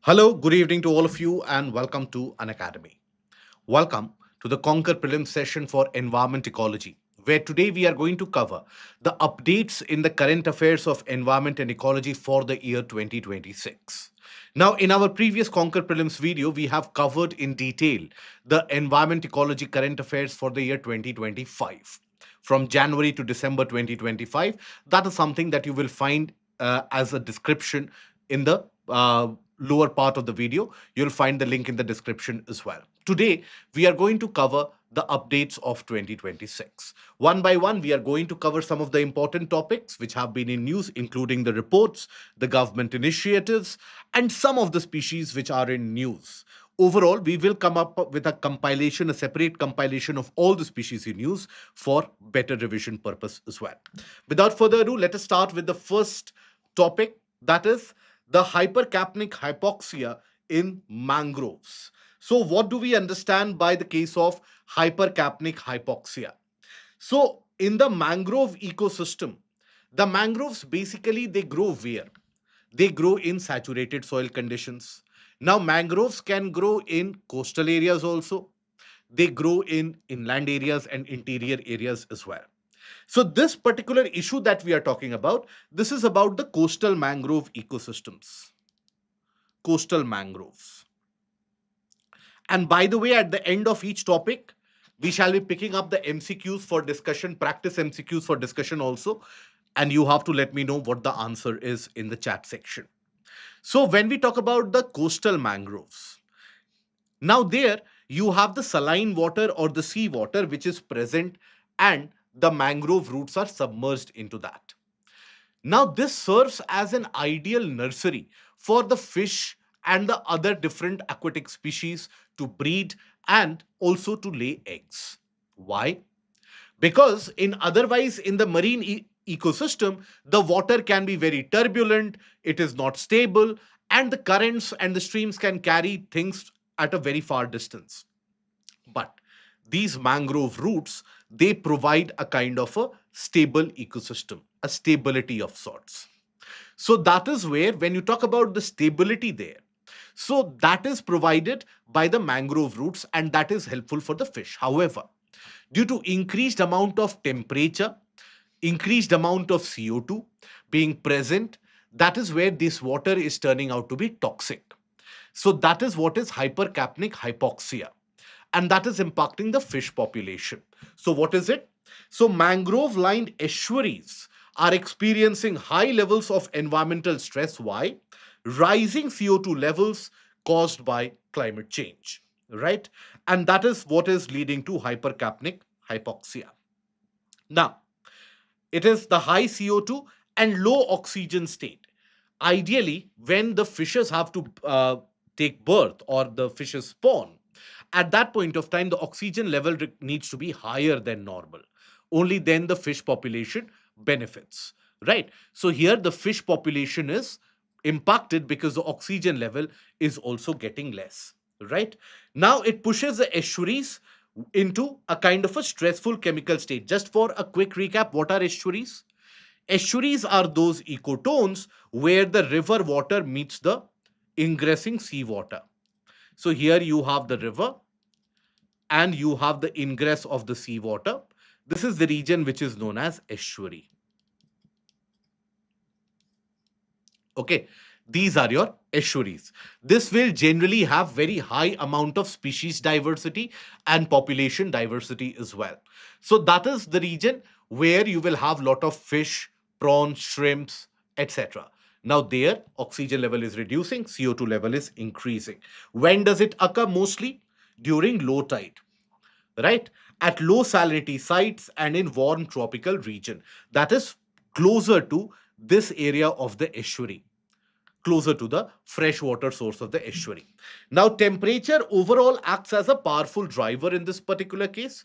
Hello, good evening to all of you, and welcome to Unacademy. Welcome to the Conquer Prelims session for Environment Ecology, where today we are going to cover the updates in the current affairs of environment and ecology for the year 2026. Now, in our previous Conquer Prelims video, we have covered in detail the environment ecology current affairs for the year 2025 from January to December 2025. That is something that you will find as a description in the lower part of the video. You'll find the link in the description as well. Today, we are going to cover the updates of 2026. One by one, we are going to cover some of the important topics which have been in news, including the reports, the government initiatives, and some of the species which are in news. Overall, we will come up with a compilation, a separate compilation of all the species in use for better revision purpose as well. Without further ado, let us start with the first topic, that is the hypercapnic hypoxia in mangroves. So, what do we understand by the case of hypercapnic hypoxia? So, in the mangrove ecosystem, the mangroves basically they grow where? They grow in saturated soil conditions. Now, mangroves can grow in coastal areas also. They grow in inland areas and interior areas as well. So, this particular issue that we are talking about, this is about the coastal mangrove ecosystems. Coastal mangroves. And by the way, at the end of each topic, we shall be picking up the MCQs for discussion, practice MCQs for discussion also. And you have to let me know what the answer is in the chat section. So, when we talk about the coastal mangroves, now there you have the saline water or the sea water which is present, and the mangrove roots are submerged into that. Now, this serves as an ideal nursery for the fish and the other different aquatic species to breed and also to lay eggs. Why? Because in the marine ecosystem, the water can be very turbulent, it is not stable, and the currents and the streams can carry things at a very far distance. But these mangrove roots, they provide a kind of a stable ecosystem, a stability of sorts. So that is where, when you talk about the stability there, so that is provided by the mangrove roots, and that is helpful for the fish. However, due to increased amount of temperature, increased amount of CO2 being present, that is where this water is turning out to be toxic. So that is what is hypercapnic hypoxia, and that is impacting the fish population. So, what is it? So, mangrove lined estuaries are experiencing high levels of environmental stress. Why? Rising CO2 levels caused by climate change, right? And that is what is leading to hypercapnic hypoxia. Now, it is the high CO2 and low oxygen state. Ideally, when the fishes have to take birth or the fishes spawn, at that point of time, the oxygen level needs to be higher than normal. Only then the fish population benefits, right? So here the fish population is impacted because the oxygen level is also getting less, right? Now it pushes the estuaries into a kind of a stressful chemical state. Just for a quick recap, what are estuaries? Estuaries are those ecotones where the river water meets the ingressing seawater. So here you have the river and you have the ingress of the seawater. This is the region which is known as estuary. Okay, these are your estuaries. This will generally have very high amount of species diversity and population diversity as well. So that is the region where you will have lot of fish, prawns, shrimps, etc. Now there oxygen level is reducing, CO2 level is increasing. When does it occur? Mostly during low tide, right? At low salinity sites and in warm tropical region, that is closer to this area of the estuary, closer to the freshwater source of the estuary. Now, temperature overall acts as a powerful driver in this particular case.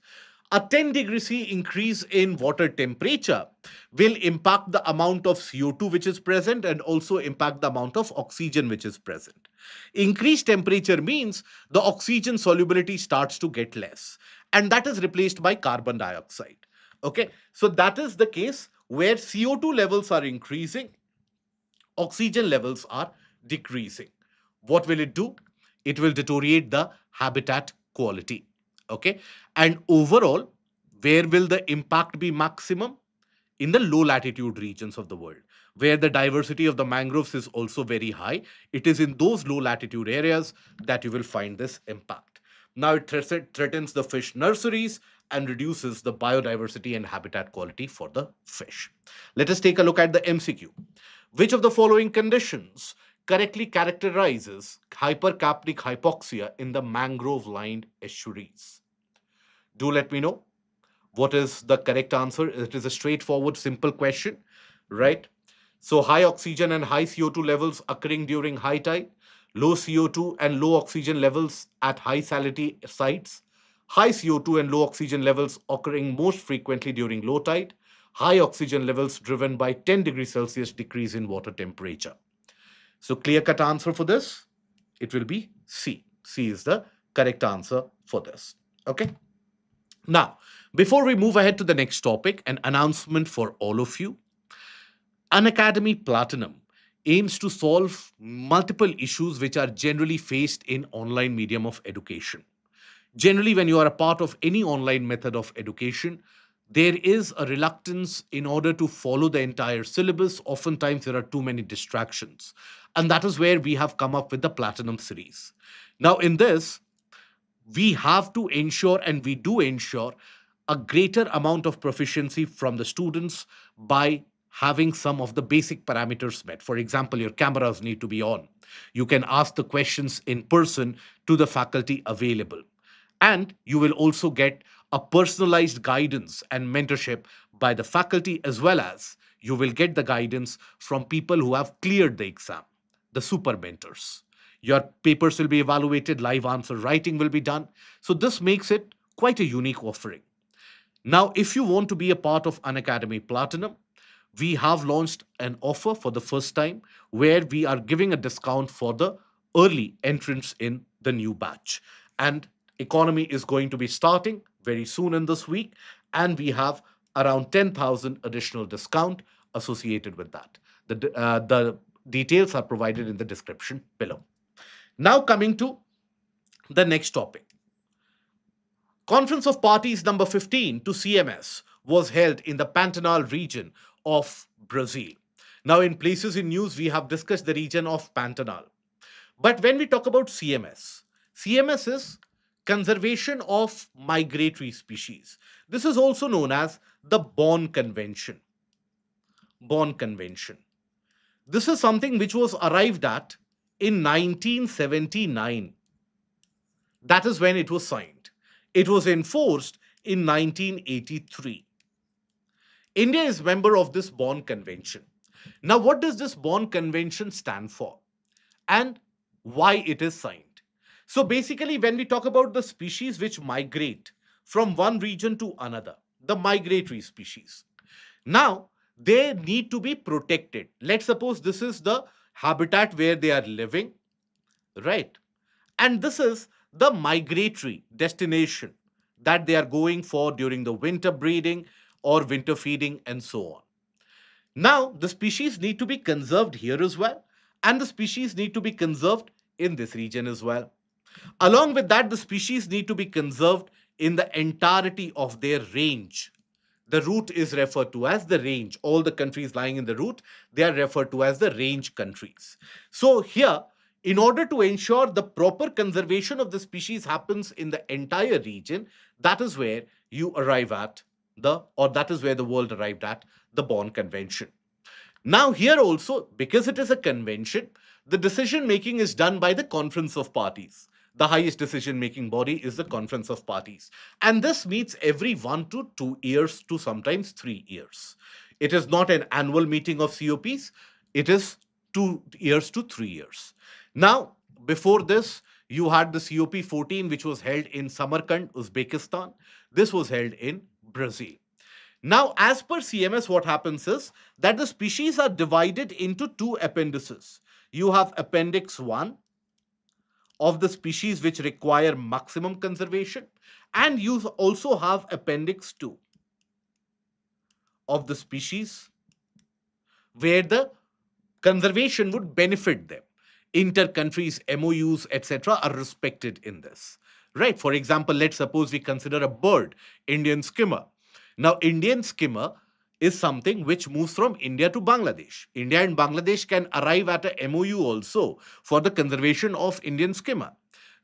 A 10 degree C increase in water temperature will impact the amount of CO2 which is present and also impact the amount of oxygen which is present. Increased temperature means the oxygen solubility starts to get less, and that is replaced by carbon dioxide. Okay, so that is the case where CO2 levels are increasing, oxygen levels are decreasing. What will it do? It will deteriorate the habitat quality. Okay. And overall, where will the impact be maximum? In the low latitude regions of the world, where the diversity of the mangroves is also very high. It is in those low latitude areas that you will find this impact. Now, it threatens the fish nurseries and reduces the biodiversity and habitat quality for the fish. Let us take a look at the MCQ. Which of the following conditions correctly characterizes hypercapnic hypoxia in the mangrove lined estuaries? Do let me know. What is the correct answer? It is a straightforward, simple question, right? So, high oxygen and high CO2 levels occurring during high tide, low CO2 and low oxygen levels at high salinity sites, high CO2 and low oxygen levels occurring most frequently during low tide, high oxygen levels driven by 10 degrees Celsius decrease in water temperature. So, clear cut answer for this, it will be C. C is the correct answer for this. Okay. Now, before we move ahead to the next topic, an announcement for all of you. Unacademy Platinum aims to solve multiple issues which are generally faced in online medium of education. Generally, when you are a part of any online method of education, there is a reluctance in order to follow the entire syllabus. Oftentimes, there are too many distractions. And that is where we have come up with the Platinum series. Now, in this, we have to ensure, and we do ensure, a greater amount of proficiency from the students by having some of the basic parameters met. For example, your cameras need to be on. You can ask the questions in person to the faculty available. And you will also get a personalized guidance and mentorship by the faculty, as well as you will get the guidance from people who have cleared the exam, the super mentors. Your papers will be evaluated, live answer writing will be done. So, this makes it quite a unique offering. Now, if you want to be a part of Unacademy Platinum, we have launched an offer for the first time where we are giving a discount for the early entrants in the new batch. And economy is going to be starting very soon in this week. And we have around 10,000 additional discount associated with that. The details are provided in the description below. Now, coming to the next topic. Conference of Parties number 15 to CMS was held in the Pantanal region of Brazil. Now, in places in news, we have discussed the region of Pantanal. But when we talk about CMS, CMS is Conservation of Migratory Species. This is also known as the Bonn Convention. Bonn Convention. This is something which was arrived at in 1979. That is when it was signed. It was enforced in 1983. India is member of this Bonn Convention. Now, what does this Bonn Convention stand for and why it is signed? So, basically, when we talk about the species which migrate from one region to another, the migratory species, now they need to be protected. Let's suppose this is the habitat where they are living, right? And this is the migratory destination that they are going for during the winter breeding or winter feeding and so on. Now, the species need to be conserved here as well, and the species need to be conserved in this region as well. Along with that, the species need to be conserved in the entirety of their range. The route is referred to as the range. All the countries lying in the route, they are referred to as the range countries. So here, in order to ensure the proper conservation of the species happens in the entire region, that is where you arrive at that is where the world arrived at the Bonn Convention. Now, here also, because it is a convention, the decision making is done by the Conference of Parties. The highest decision making body is the Conference of Parties. And this meets every 1 to 2 years to sometimes 3 years. It is not an annual meeting of COPs, it is 2 years to 3 years. Now, before this, you had the COP 14, which was held in Samarkand, Uzbekistan. This was held in Brazil. Now, as per CMS, what happens is that the species are divided into two appendices. You have Appendix 1 of the species which require maximum conservation, and you also have Appendix 2 of the species where the conservation would benefit them. inter-countries MOUs, etc., are respected in this. Right? For example, let's suppose we consider a bird, Indian skimmer. Now, Indian skimmer is something which moves from India to Bangladesh. India and Bangladesh can arrive at a MOU also for the conservation of Indian skimmer.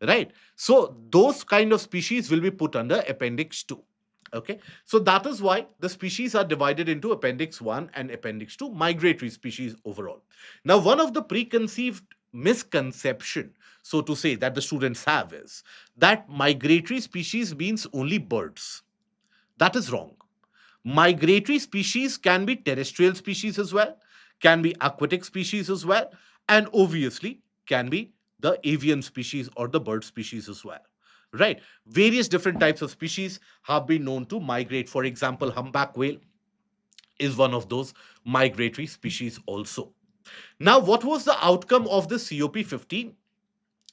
Right? So, those kind of species will be put under Appendix 2. Okay, so that is why the species are divided into Appendix 1 and Appendix 2, migratory species overall. Now, one of the preconceived misconception, so to say, that the students have is that migratory species means only birds. That is wrong. Migratory species can be terrestrial species as well, can be aquatic species as well, and obviously can be the avian species or the bird species as well. Right? Various different types of species have been known to migrate. For example, humpback whale is one of those migratory species also. Now, what was the outcome of the COP 15?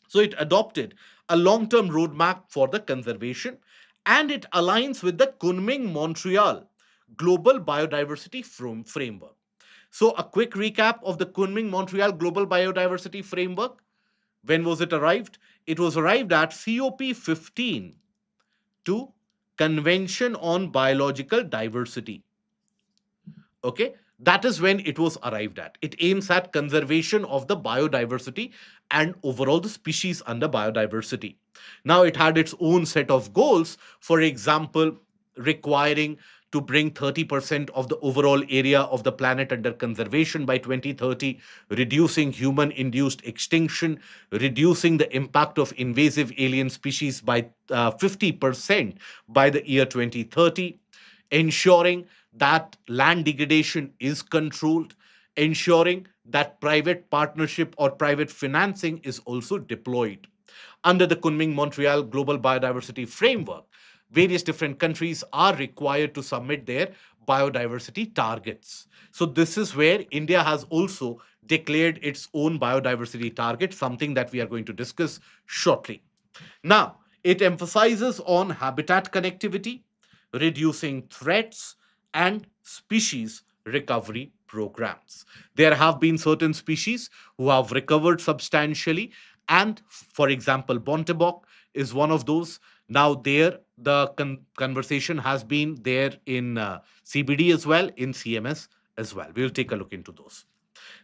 So it adopted a long term roadmap for the conservation, and it aligns with the Kunming Montreal Global Biodiversity Framework. So, a quick recap of the Kunming Montreal Global Biodiversity Framework. When was it arrived? It was arrived at COP 15 to Convention on Biological Diversity. Okay, that is when it was arrived at. It aims at conservation of the biodiversity and overall the species under biodiversity. Now it had its own set of goals, for example, requiring to bring 30% of the overall area of the planet under conservation by 2030, reducing human induced extinction, reducing the impact of invasive alien species by 50% by the year 2030, ensuring that land degradation is controlled, ensuring that private partnership or private financing is also deployed. Under the Kunming Montreal Global Biodiversity Framework, various different countries are required to submit their biodiversity targets. So, this is where India has also declared its own biodiversity target, something that we are going to discuss shortly. Now, it emphasizes on habitat connectivity, reducing threats, and species recovery programs. There have been certain species who have recovered substantially, and for example, Bontebok is one of those. Now, there the conversation has been there in CBD as well, in CMS as well. We'll take a look into those.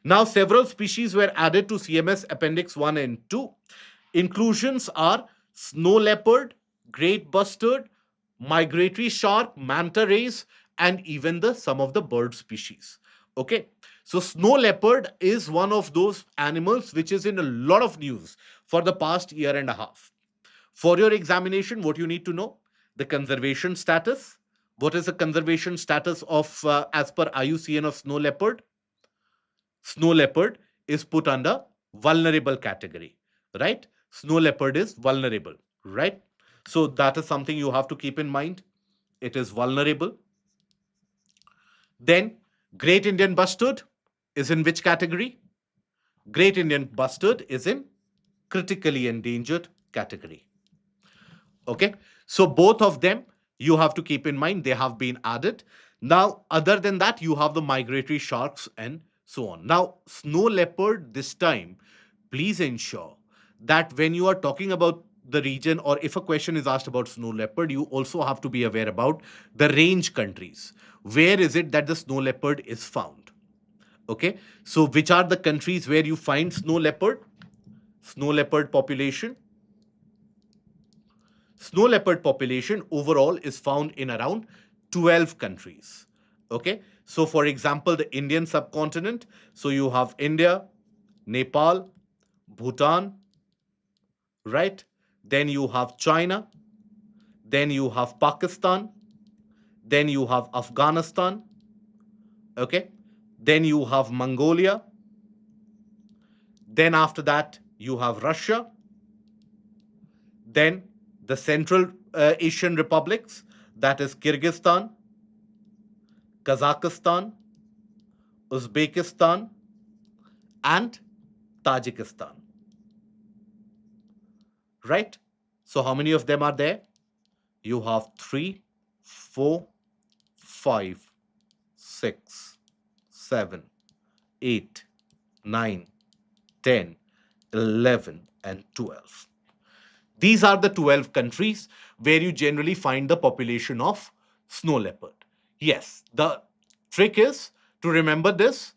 Now, several species were added to CMS Appendix 1 and 2. Inclusions are snow leopard, great bustard, migratory shark, manta rays, and even the some of the bird species. Okay, so snow leopard is one of those animals which is in a lot of news for the past year and a half. For your examination, what you need to know: the conservation status. What is the conservation status of, as per IUCN, of snow leopard? Snow leopard is put under vulnerable category, right? Snow leopard is vulnerable, right? So that is something you have to keep in mind. It is vulnerable. Then great Indian bustard is in which category? Great Indian bustard is in critically endangered category. Okay, so both of them you have to keep in mind, they have been added. Now, other than that, you have the migratory sharks and so on. Now, snow leopard, this time, please ensure that when you are talking about the region, or if a question is asked about snow leopard, you also have to be aware about the range countries. Where is it that the snow leopard is found? Okay, so which are the countries where you find snow leopard? Snow leopard population. Snow leopard population overall is found in around 12 countries. Okay, so for example, the Indian subcontinent, so you have India, Nepal, Bhutan, right? Then you have China, then you have Pakistan, then you have Afghanistan, okay? Then you have Mongolia, then after that, you have Russia, then the Central Asian republics, that is Kyrgyzstan, Kazakhstan, Uzbekistan, and Tajikistan. Right? So, how many of them are there? You have 3, 4, 5, 6, 7, 8, 9, 10, 11, and 12. These are the 12 countries where you generally find the population of snow leopard. Yes, the trick is to remember this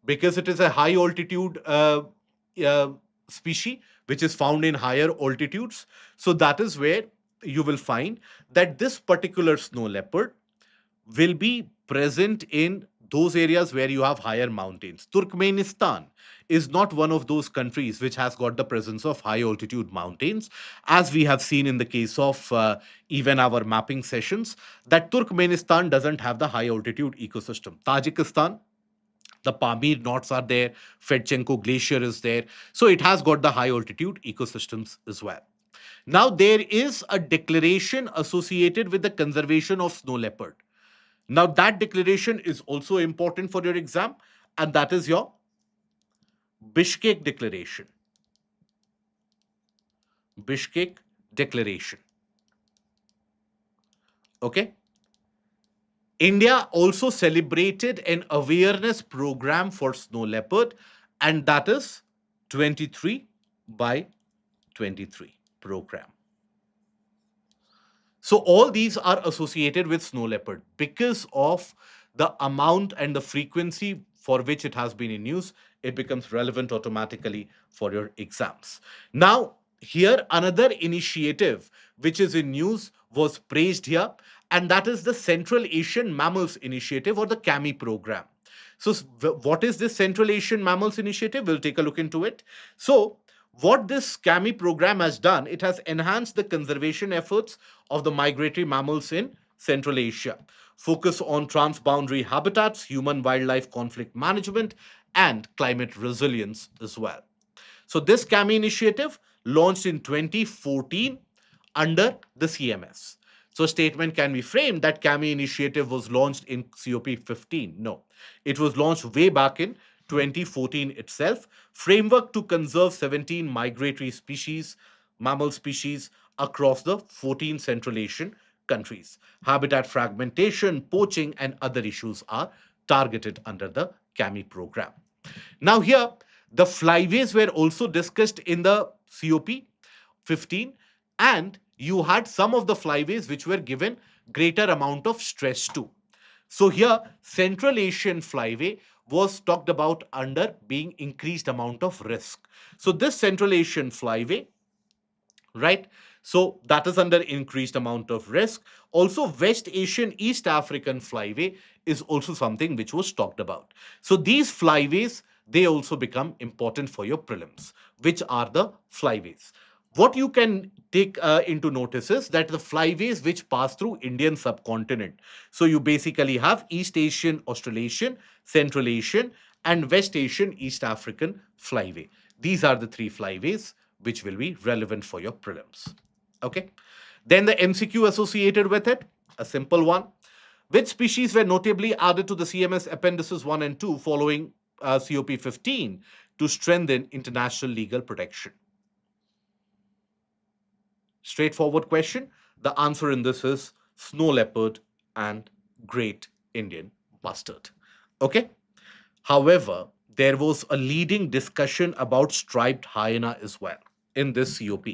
because it is a high altitude uh, species which is found in higher altitudes. So that is where you will find that this particular snow leopard will be present in those areas where you have higher mountains. Turkmenistan is not one of those countries which has got the presence of high altitude mountains, as we have seen in the case of even our mapping sessions, that Turkmenistan doesn't have the high altitude ecosystem. Tajikistan, the Pamir knots are there, Fedchenko Glacier is there. So it has got the high altitude ecosystems as well. Now, there is a declaration associated with the conservation of snow leopard. Now, that declaration is also important for your exam, and that is your Bishkek Declaration. Bishkek Declaration. Okay. India also celebrated an awareness program for snow leopard, and that is 23 by 23 program. So all these are associated with snow leopard because of the amount and the frequency for which it has been in use. It becomes relevant automatically for your exams. Now, here another initiative which is in news was praised here, and that is the Central Asian Mammals Initiative or the CAMI program. So, what is this Central Asian Mammals Initiative? We'll take a look into it. So, what this CAMI program has done, it has enhanced the conservation efforts of the migratory mammals in Central Asia. Focus on transboundary habitats, human wildlife conflict management, and climate resilience as well. So, this CAMI initiative launched in 2014 under the CMS. So, statement can be framed that CAMI initiative was launched in COP 15. No, it was launched way back in 2014 itself. Framework to conserve 17 migratory species, mammal species across the 14 Central Asian countries. Habitat fragmentation, poaching, and other issues are targeted under the CAMI program. Now, here, the flyways were also discussed in the COP 15, and you had some of the flyways which were given greater amount of stress to. So, here, Central Asian flyway was talked about under being increased amount of risk. So, this Central Asian flyway, right? So that is under increased amount of risk. Also, West Asian East African flyway is also something which was talked about. So these flyways, they also become important for your prelims. Which are the flyways? What you can take into notice is that the flyways which pass through Indian subcontinent. So you basically have East Asian, Australasian, Central Asian, and West Asian East African flyway. These are the three flyways which will be relevant for your prelims. Okay. Then the MCQ associated with it, a simple one. Which species were notably added to the CMS appendices 1 and 2 following COP 15 to strengthen international legal protection? Straightforward question. The answer in this is snow leopard and great Indian bustard. Okay. However, there was a leading discussion about striped hyena as well in this COP.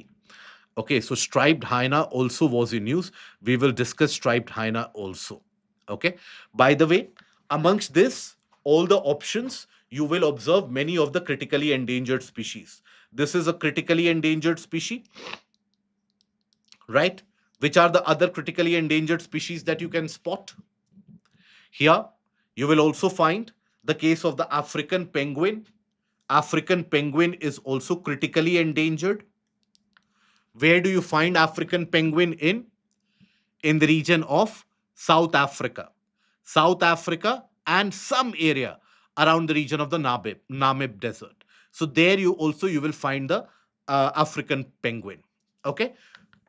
Okay, so striped hyena also was in news. We will discuss striped hyena also. Okay. By the way, amongst this, all the options, you will observe many of the critically endangered species. This is a critically endangered species, right? Which are the other critically endangered species that you can spot? Here, you will also find the case of the African penguin. African penguin is also critically endangered. Where do you find African penguin in? In the region of South Africa. South Africa and some area around the region of the Namib Desert. So there you will find the African penguin. Okay.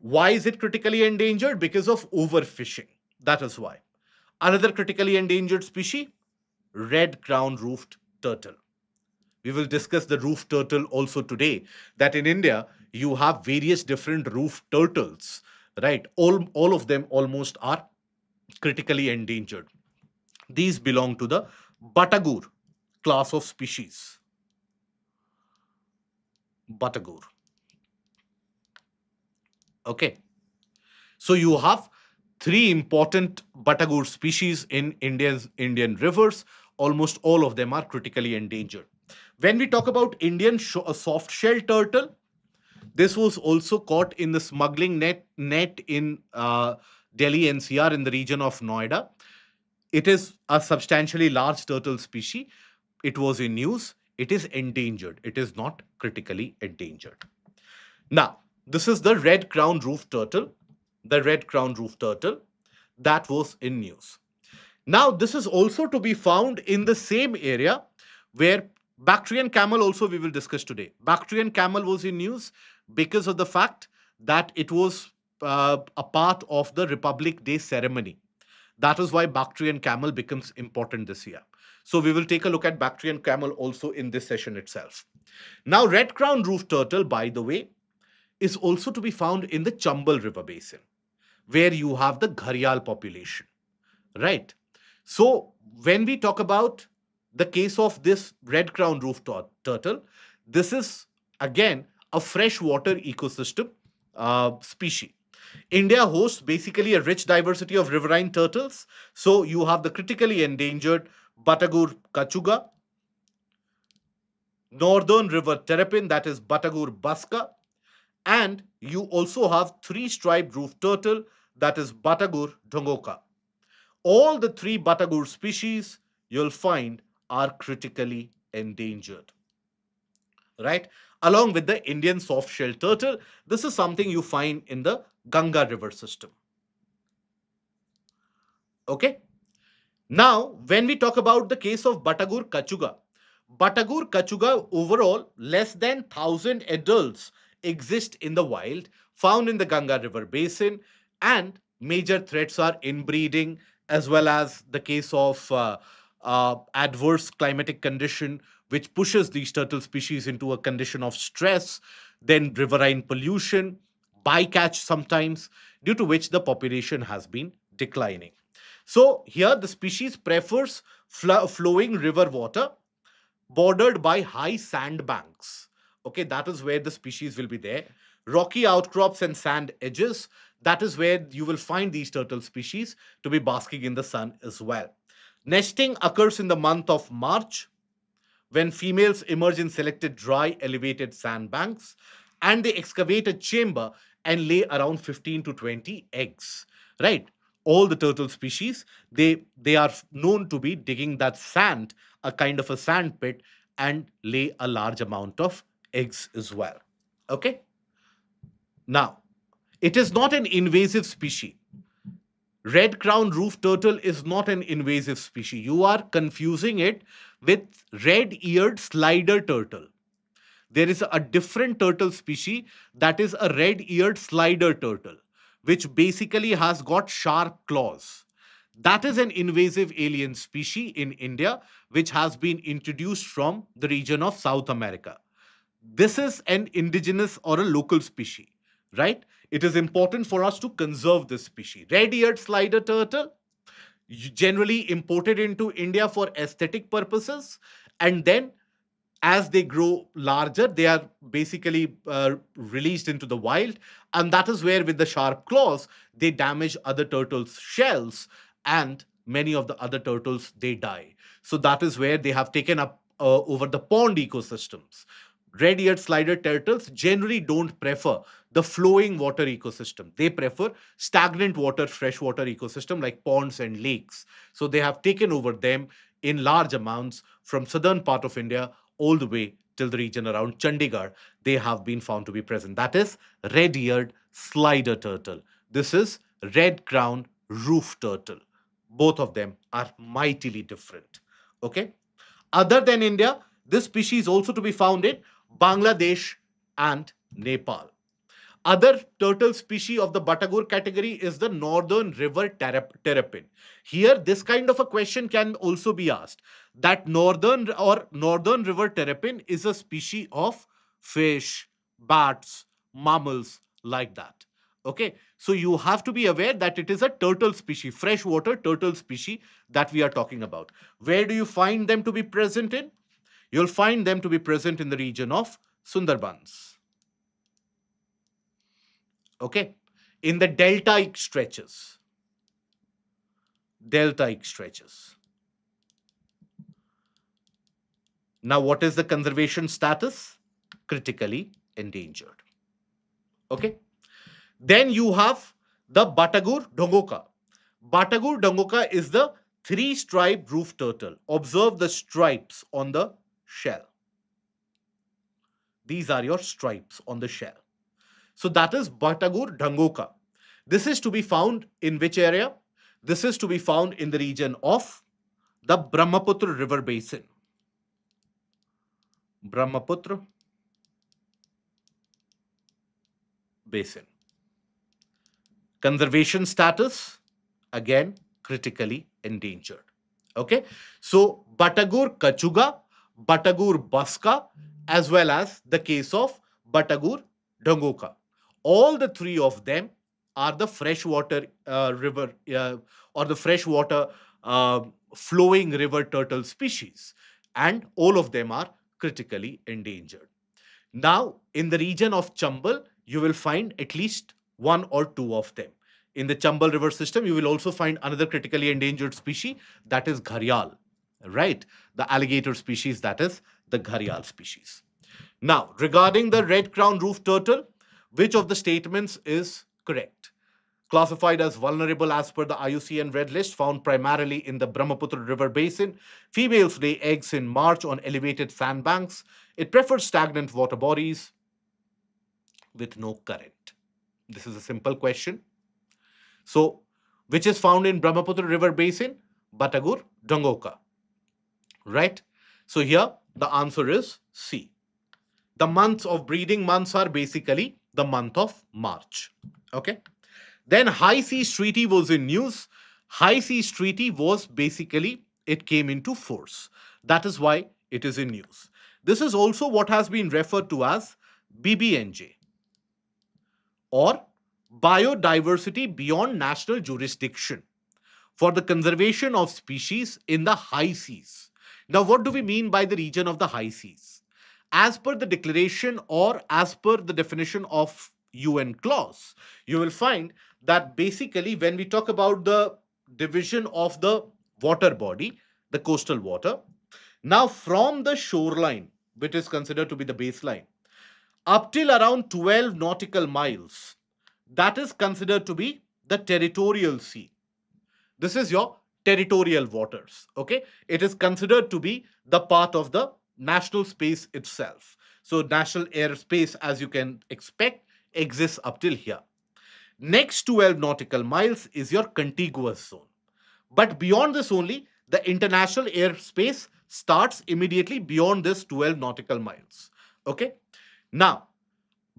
Why is it critically endangered? Because of overfishing. That is why. Another critically endangered species, red crown roofed turtle. We will discuss the roof turtle also today. That in India, you have various different roof turtles, right? All of them almost are critically endangered. These belong to the Batagur class of species. Batagur. Okay. So you have three important Batagur species in Indian rivers. Almost all of them are critically endangered. When we talk about Indian soft shell turtle, this was also caught in the smuggling net in Delhi NCR in the region of Noida. It is a substantially large turtle species. It was in news. It is endangered. It is not critically endangered. Now, this is the red crown roof turtle. The red crown roof turtle that was in news. Now, this is also to be found in the same area where Bactrian camel also we will discuss today. Bactrian camel was in news because of the fact that it was a part of the Republic Day ceremony. That is why Bactrian camel becomes important this year. So we will take a look at Bactrian camel also in this session itself. Now, red crown roof turtle, by the way, is also to be found in the Chambal River basin, where you have the Gharial population, right? So, when we talk about the case of this red crown roof turtle, this is again a freshwater ecosystem species. India hosts basically a rich diversity of riverine turtles. So, you have the critically endangered Batagur kachuga, northern river terrapin, that is Batagur baska, and you also have three striped roof turtle, that is Batagur dongoka. All the three Batagur species you'll find are critically endangered, right? Along with the Indian soft shell turtle, this is something you find in the Ganga river system. Okay. Now, when we talk about the case of Batagur Kachuga overall, less than 1,000 adults exist in the wild, found in the Ganga River basin, and major threats are inbreeding, as well as the case of adverse climatic condition, which pushes these turtle species into a condition of stress, then riverine pollution, bycatch sometimes, due to which the population has been declining. So here the species prefers flowing river water bordered by high sandbanks. Okay, that is where the species will be there. Rocky outcrops and sand edges, that is where you will find these turtle species to be basking in the sun as well. Nesting occurs in the month of March when females emerge in selected dry elevated sandbanks and they excavate a chamber and lay around 15 to 20 eggs, right? All the turtle species, they are known to be digging that sand, a kind of a sand pit, and lay a large amount of eggs as well. Okay. Now, it is not an invasive species. Red crown roof turtle is not an invasive species. You are confusing it with red eared slider turtle. There is a different turtle species, that is a red eared slider turtle, which basically has got sharp claws. That is an invasive alien species in India, which has been introduced from the region of South America. This is an indigenous or a local species, right? It is important for us to conserve this species. Red eared slider turtle, generally imported into India for aesthetic purposes, and then as they grow larger, they are basically released into the wild. And that is where, with the sharp claws, they damage other turtles' shells, and many of the other turtles they die. So that is where they have taken up over the pond ecosystems. Red-eared slider turtles generally don't prefer the flowing water ecosystem. They prefer stagnant water, freshwater ecosystem like ponds and lakes. So they have taken over them in large amounts from southern part of India all the way till the region around Chandigarh. They have been found to be present. That is red-eared slider turtle. This is red crown roof turtle. Both of them are mightily different. Okay. Other than India, this species is also to be found in Bangladesh and Nepal. Other turtle species of the Batagur category is the northern river terrapin. Here, this kind of a question can also be asked, that northern river terrapin is a species of fish, bats, mammals, like that. Okay, so you have to be aware that it is a turtle species, freshwater turtle species that we are talking about. Where do you find them to be present in? You'll find them to be present in the region of Sundarbans. Okay. In the deltaic stretches. Deltaic stretches. Now, what is the conservation status? Critically endangered. Okay. Then you have the Batagur dongoka. Batagur dongoka is the three-striped roof turtle. Observe the stripes on the shell. These are your stripes on the shell. So that is Batagur dongoka. This is to be found in which area? This is to be found in the region of the Brahmaputra river basin. Brahmaputra basin. Conservation status, again, critically endangered. Okay, so Batagur Kachuga, Batagur Baska, as well as the case of Batagur Dongoka. All the three of them are the freshwater river or the freshwater uh, flowing river turtle species, and all of them are critically endangered. Now, in the region of Chambal, you will find at least one or two of them. In the Chambal River system, you will also find another critically endangered species, that is Gharial, right? The alligator species, that is the Gharial species. Now, regarding the red crown roof turtle, which of the statements is correct? Classified as vulnerable as per the IUCN Red List, found primarily in the Brahmaputra River basin. Females lay eggs in March on elevated sandbanks. It prefers stagnant water bodies with no current. This is a simple question. So, which is found in Brahmaputra River basin? Batagur Dongoka, right? So here the answer is C. The months of breeding months are basically the month of March. Okay. Then High Seas Treaty was in news. High Seas Treaty was basically, it came into force. That is why it is in news. This is also what has been referred to as BBNJ, or Biodiversity Beyond National Jurisdiction, for the conservation of species in the high seas. Now, what do we mean by the region of the high seas? As per the declaration or as per the definition of UNCLOS, you will find that basically when we talk about the division of the water body, the coastal water, now from the shoreline, which is considered to be the baseline, up till around 12 nautical miles, that is considered to be the territorial sea. This is your territorial waters. Okay, it is considered to be the part of the national space itself. So national airspace, as you can expect, exists up till here. Next 12 nautical miles is your contiguous zone, but beyond this only, the international airspace starts immediately beyond this 12 nautical miles. Okay, now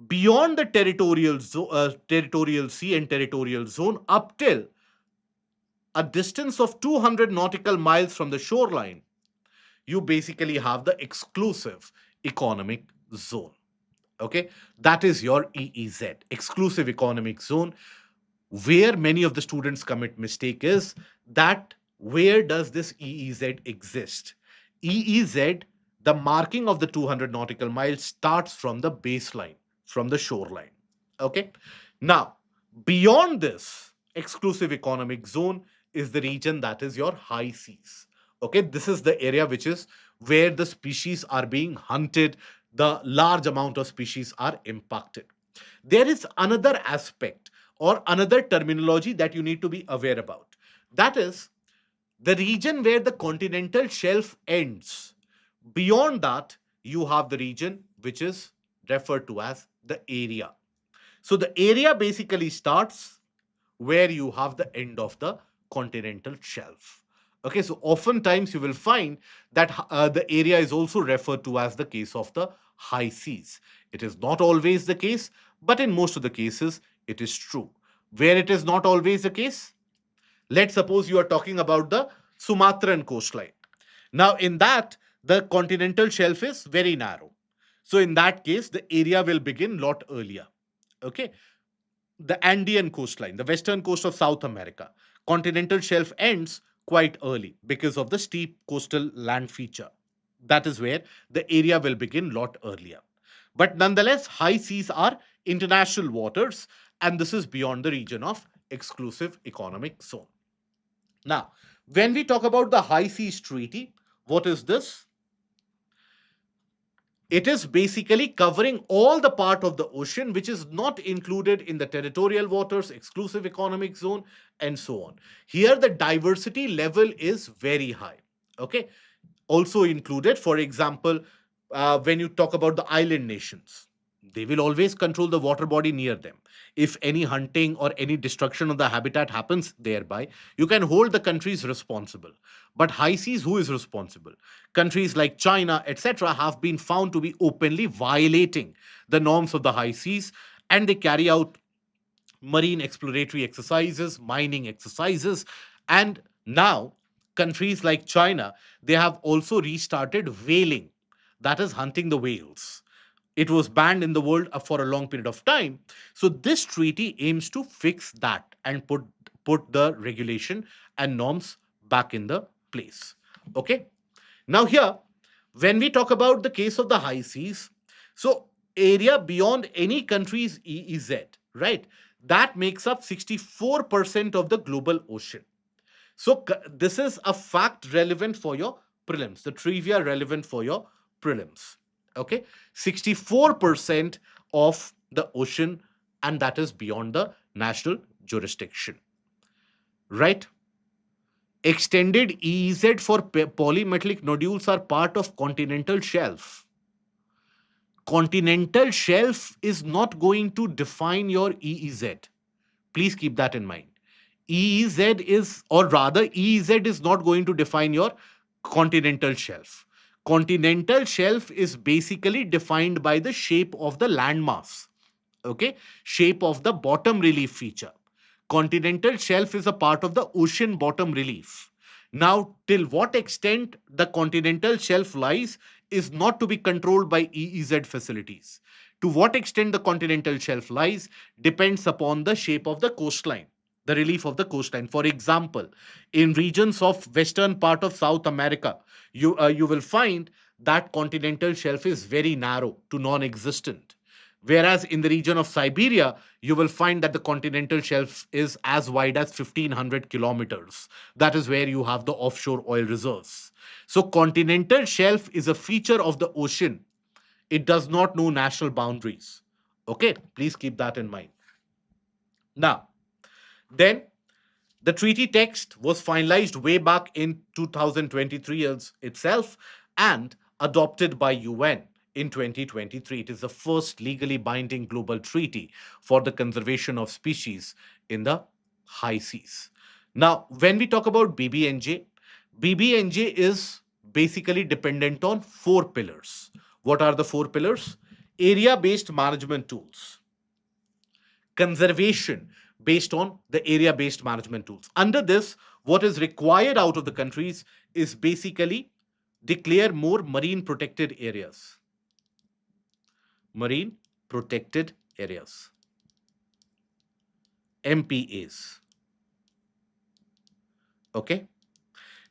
beyond the territorial sea and territorial zone, up till a distance of 200 nautical miles from the shoreline, you basically have the exclusive economic zone. Okay, that is your EEZ, exclusive economic zone. Where many of the students commit mistake is that where does this EEZ exist? EEZ, the marking of the 200 nautical miles starts from the baseline, from the shoreline. Okay, now beyond this exclusive economic zone is the region that is your high seas. Okay, this is the area which is where the species are being hunted, the large amount of species are impacted. There is another aspect or another terminology that you need to be aware about. That is the region where the continental shelf ends. Beyond that, you have the region which is referred to as the area. So the area basically starts where you have the end of the continental shelf. Okay, so oftentimes you will find that the area is also referred to as the case of the high seas. It is not always the case, but in most of the cases, it is true. Where it is not always the case, let's suppose you are talking about the Sumatran coastline. Now, in that, the continental shelf is very narrow. So, in that case, the area will begin lot earlier. Okay, the Andean coastline, the western coast of South America, continental shelf ends quite early because of the steep coastal land feature. That is where the area will begin lot earlier. But nonetheless, high seas are international waters, and this is beyond the region of exclusive economic zone. Now, when we talk about the High Seas Treaty, what is this? It is basically covering all the part of the ocean which is not included in the territorial waters, exclusive economic zone, and so on. Here, the diversity level is very high. Okay. Also included, for example, when you talk about the island nations, they will always control the water body near them. If any hunting or any destruction of the habitat happens thereby, you can hold the countries responsible. But high seas, who is responsible? Countries like China, etc., have been found to be openly violating the norms of the high seas, and they carry out marine exploratory exercises, mining exercises, and now countries like China, they have also restarted whaling, that is hunting the whales. It was banned in the world for a long period of time. So this treaty aims to fix that and put the regulation and norms back in the place. Okay. Now here, when we talk about the case of the high seas, so area beyond any country's EEZ, right? That makes up 64% of the global ocean. So this is a fact relevant for your prelims, the trivia relevant for your prelims. Okay, 64% of the ocean, and that is beyond the national jurisdiction, right? Extended EEZ for polymetallic nodules are part of continental shelf. Continental shelf is not going to define your EEZ. Please keep that in mind. EEZ is, or rather, EEZ is not going to define your continental shelf. Continental shelf is basically defined by the shape of the landmass. Okay, shape of the bottom relief feature. Continental shelf is a part of the ocean bottom relief. Now, till what extent the continental shelf lies is not to be controlled by EEZ facilities. To what extent the continental shelf lies depends upon the shape of the coastline, the relief of the coastline. For example, in regions of western part of South America, you will find that continental shelf is very narrow to non-existent. Whereas in the region of Siberia, you will find that the continental shelf is as wide as 1500 kilometers. That is where you have the offshore oil reserves. So, continental shelf is a feature of the ocean. It does not know national boundaries. Okay, please keep that in mind. Now, then the treaty text was finalized way back in 2023 itself and adopted by UN in 2023. It is the first legally binding global treaty for the conservation of species in the high seas. Now, when we talk about BBNJ, BBNJ is basically dependent on four pillars. What are the four pillars? Area based management tools, conservation based on the area based management tools. Under this, what is required out of the countries is basically declare more marine protected areas. Marine protected areas. MPAs. Okay.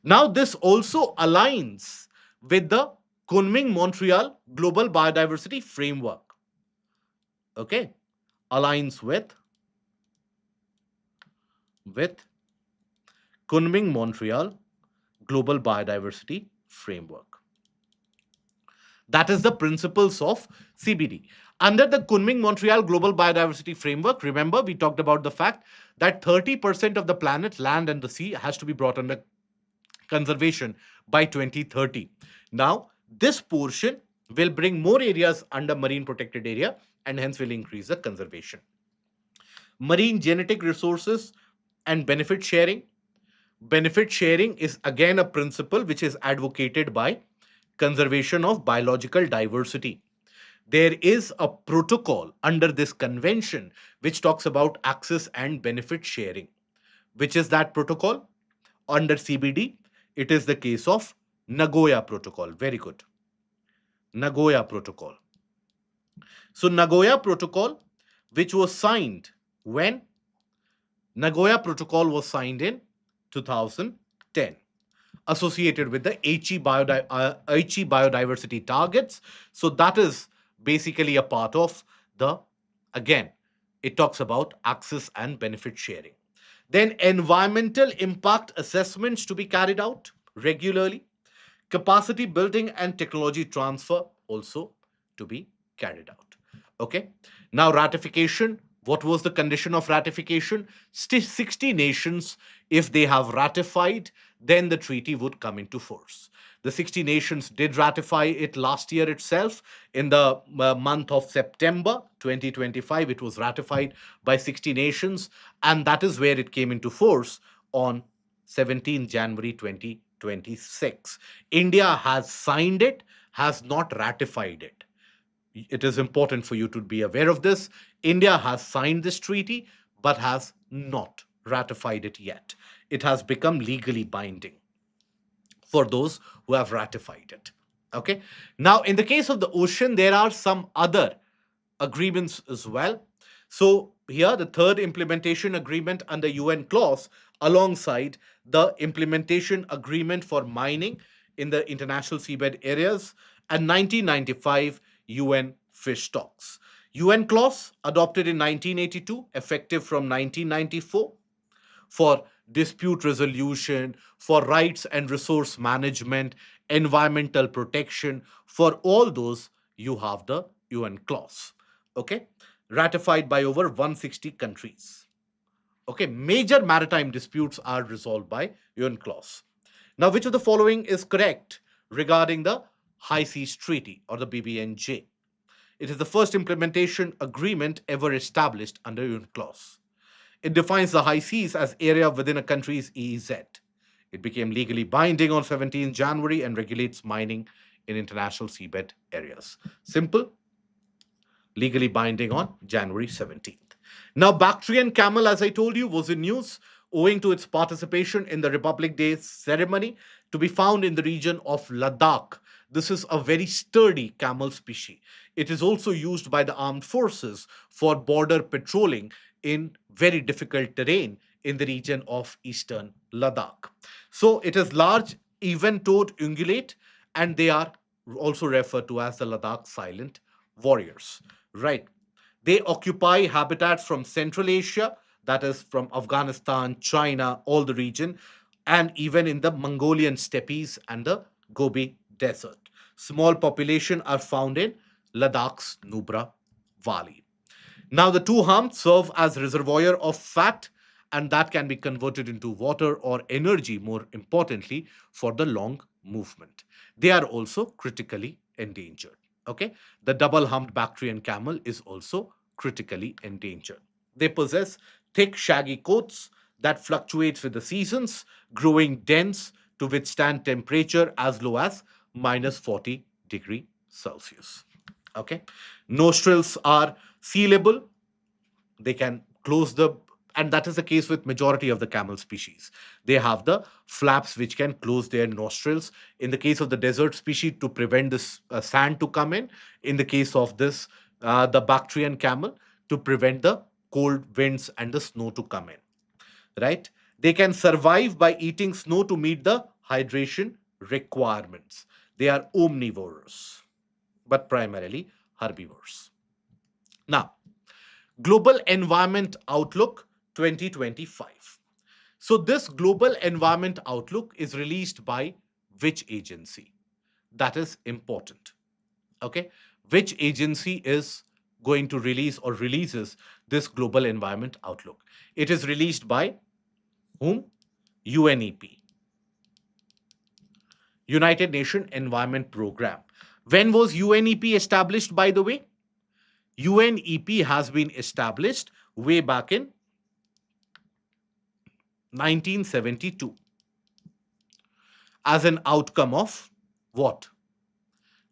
Now, this also aligns with the Kunming Montreal Global Biodiversity Framework. Okay. Aligns with Kunming Montreal Global Biodiversity Framework. That is the principles of CBD. Under the Kunming Montreal Global Biodiversity Framework, remember we talked about the fact that 30% of the planet, land and the sea, has to be brought under conservation by 2030. Now, this portion will bring more areas under marine protected area and hence will increase the conservation. Marine genetic resources and benefit sharing. Benefit sharing is again a principle which is advocated by conservation of biological diversity. There is a protocol under this convention which talks about access and benefit sharing. Which is that protocol? Under CBD, it is the case of Nagoya Protocol. Very good. Nagoya Protocol. So, Nagoya Protocol, which was signed when? Nagoya Protocol was signed in 2010, associated with the HE biodiversity targets. So that is basically a part of the, again, it talks about access and benefit sharing. Then environmental impact assessments to be carried out regularly, capacity building and technology transfer also to be carried out. Okay. Now, ratification. What was the condition of ratification? 60 nations, if they have ratified, then the treaty would come into force. The 60 nations did ratify it last year itself. In the month of September 2025, it was ratified by 60 nations, and that is where it came into force on 17 January 2026. India has signed it, has not ratified it. It is important for you to be aware of this. India has signed this treaty but has not ratified it yet. It has become legally binding for those who have ratified it. Okay. Now, in the case of the ocean, there are some other agreements as well. So, here the third implementation agreement under UNCLOS, alongside the implementation agreement for mining in the international seabed areas, and 1995 UN fish stocks. UNCLOS adopted in 1982, effective from 1994, for dispute resolution, for rights and resource management, environmental protection. For all those, you have the UN clause. Okay, ratified by over 160 countries. Okay, major maritime disputes are resolved by UN clause. Now, which of the following is correct regarding the High Seas Treaty or the BBNJ? It is the first implementation agreement ever established under UN clause. It defines the high seas as area within a country's EEZ. It became legally binding on 17 January and regulates mining in international seabed areas. Simple, legally binding on January 17th. Now, Bactrian camel, as I told you, was in news owing to its participation in the Republic Day ceremony, to be found in the region of Ladakh. This is a very sturdy camel species. It is also used by the armed forces for border patrolling in very difficult terrain in the region of eastern Ladakh. So it is large, even-toed ungulate, and they are also referred to as the Ladakh silent warriors. Right. They occupy habitats from Central Asia, that is from Afghanistan, China, all the region, and even in the Mongolian steppes and the Gobi Desert. Small population are found in Ladakh's Nubra Valley. Now, the two humps serve as reservoir of fat, and that can be converted into water or energy, more importantly, for the long movement. They are also critically endangered. Okay, the double humped Bactrian camel is also critically endangered. They possess thick, shaggy coats that fluctuates with the seasons, growing dense to withstand temperature as low as -40 degrees Celsius. Okay, nostrils are sealable. They can close the, and that is the case with majority of the camel species. They have the flaps which can close their nostrils. In the case of the desert species, to prevent this sand to come in the case of this the Bactrian camel, to prevent the cold winds and the snow to come in, right? They can survive by eating snow to meet the hydration requirements. They are omnivores, but primarily herbivores. Now, Global Environment Outlook 2025. So, this Global Environment Outlook is released by which agency? That is important. Okay. Which agency is going to release or releases this Global Environment Outlook? It is released by whom? UNEP, United Nations Environment Program. When was UNEP established, by the way? UNEP has been established way back in 1972 as an outcome of what?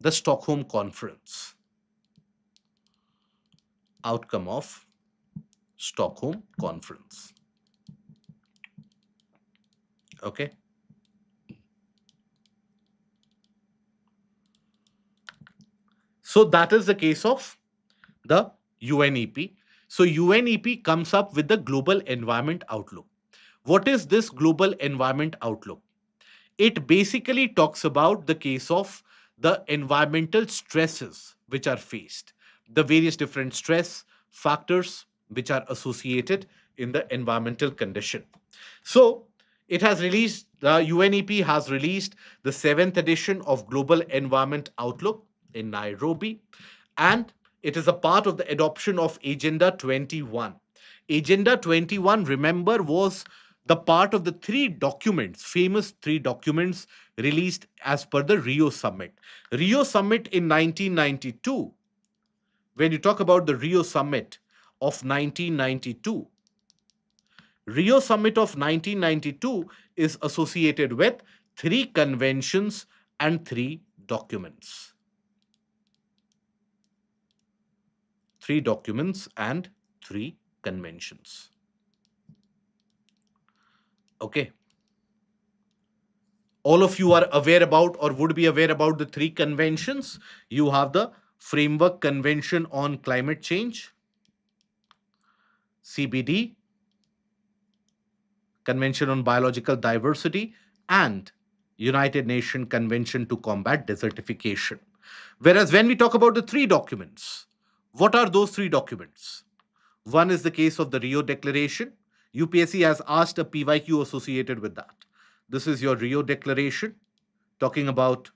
The Stockholm Conference. Outcome of Stockholm Conference. Okay. So that is the case of the UNEP. So UNEP comes up with the Global Environment Outlook. What is this Global Environment Outlook? It basically talks about the case of the environmental stresses which are faced, the various different stress factors which are associated in the environmental condition. So, it has released, the UNEP has released the seventh edition of Global Environment Outlook in Nairobi, and it is a part of the adoption of Agenda 21. Agenda 21, remember, was the part of the three documents, famous three documents released as per the Rio Summit. Rio Summit in 1992, when you talk about the Rio Summit of 1992, Rio Summit of 1992 is associated with three conventions and three documents. Three documents and three conventions. Okay. All of you are aware about or would be aware about the three conventions. You have the Framework Convention on Climate Change, CBD, Convention on Biological Diversity, and United Nations Convention to Combat Desertification. Whereas when we talk about the three documents, what are those three documents? One is the case of the Rio Declaration. UPSC has asked a PYQ associated with that. This is your Rio Declaration, talking about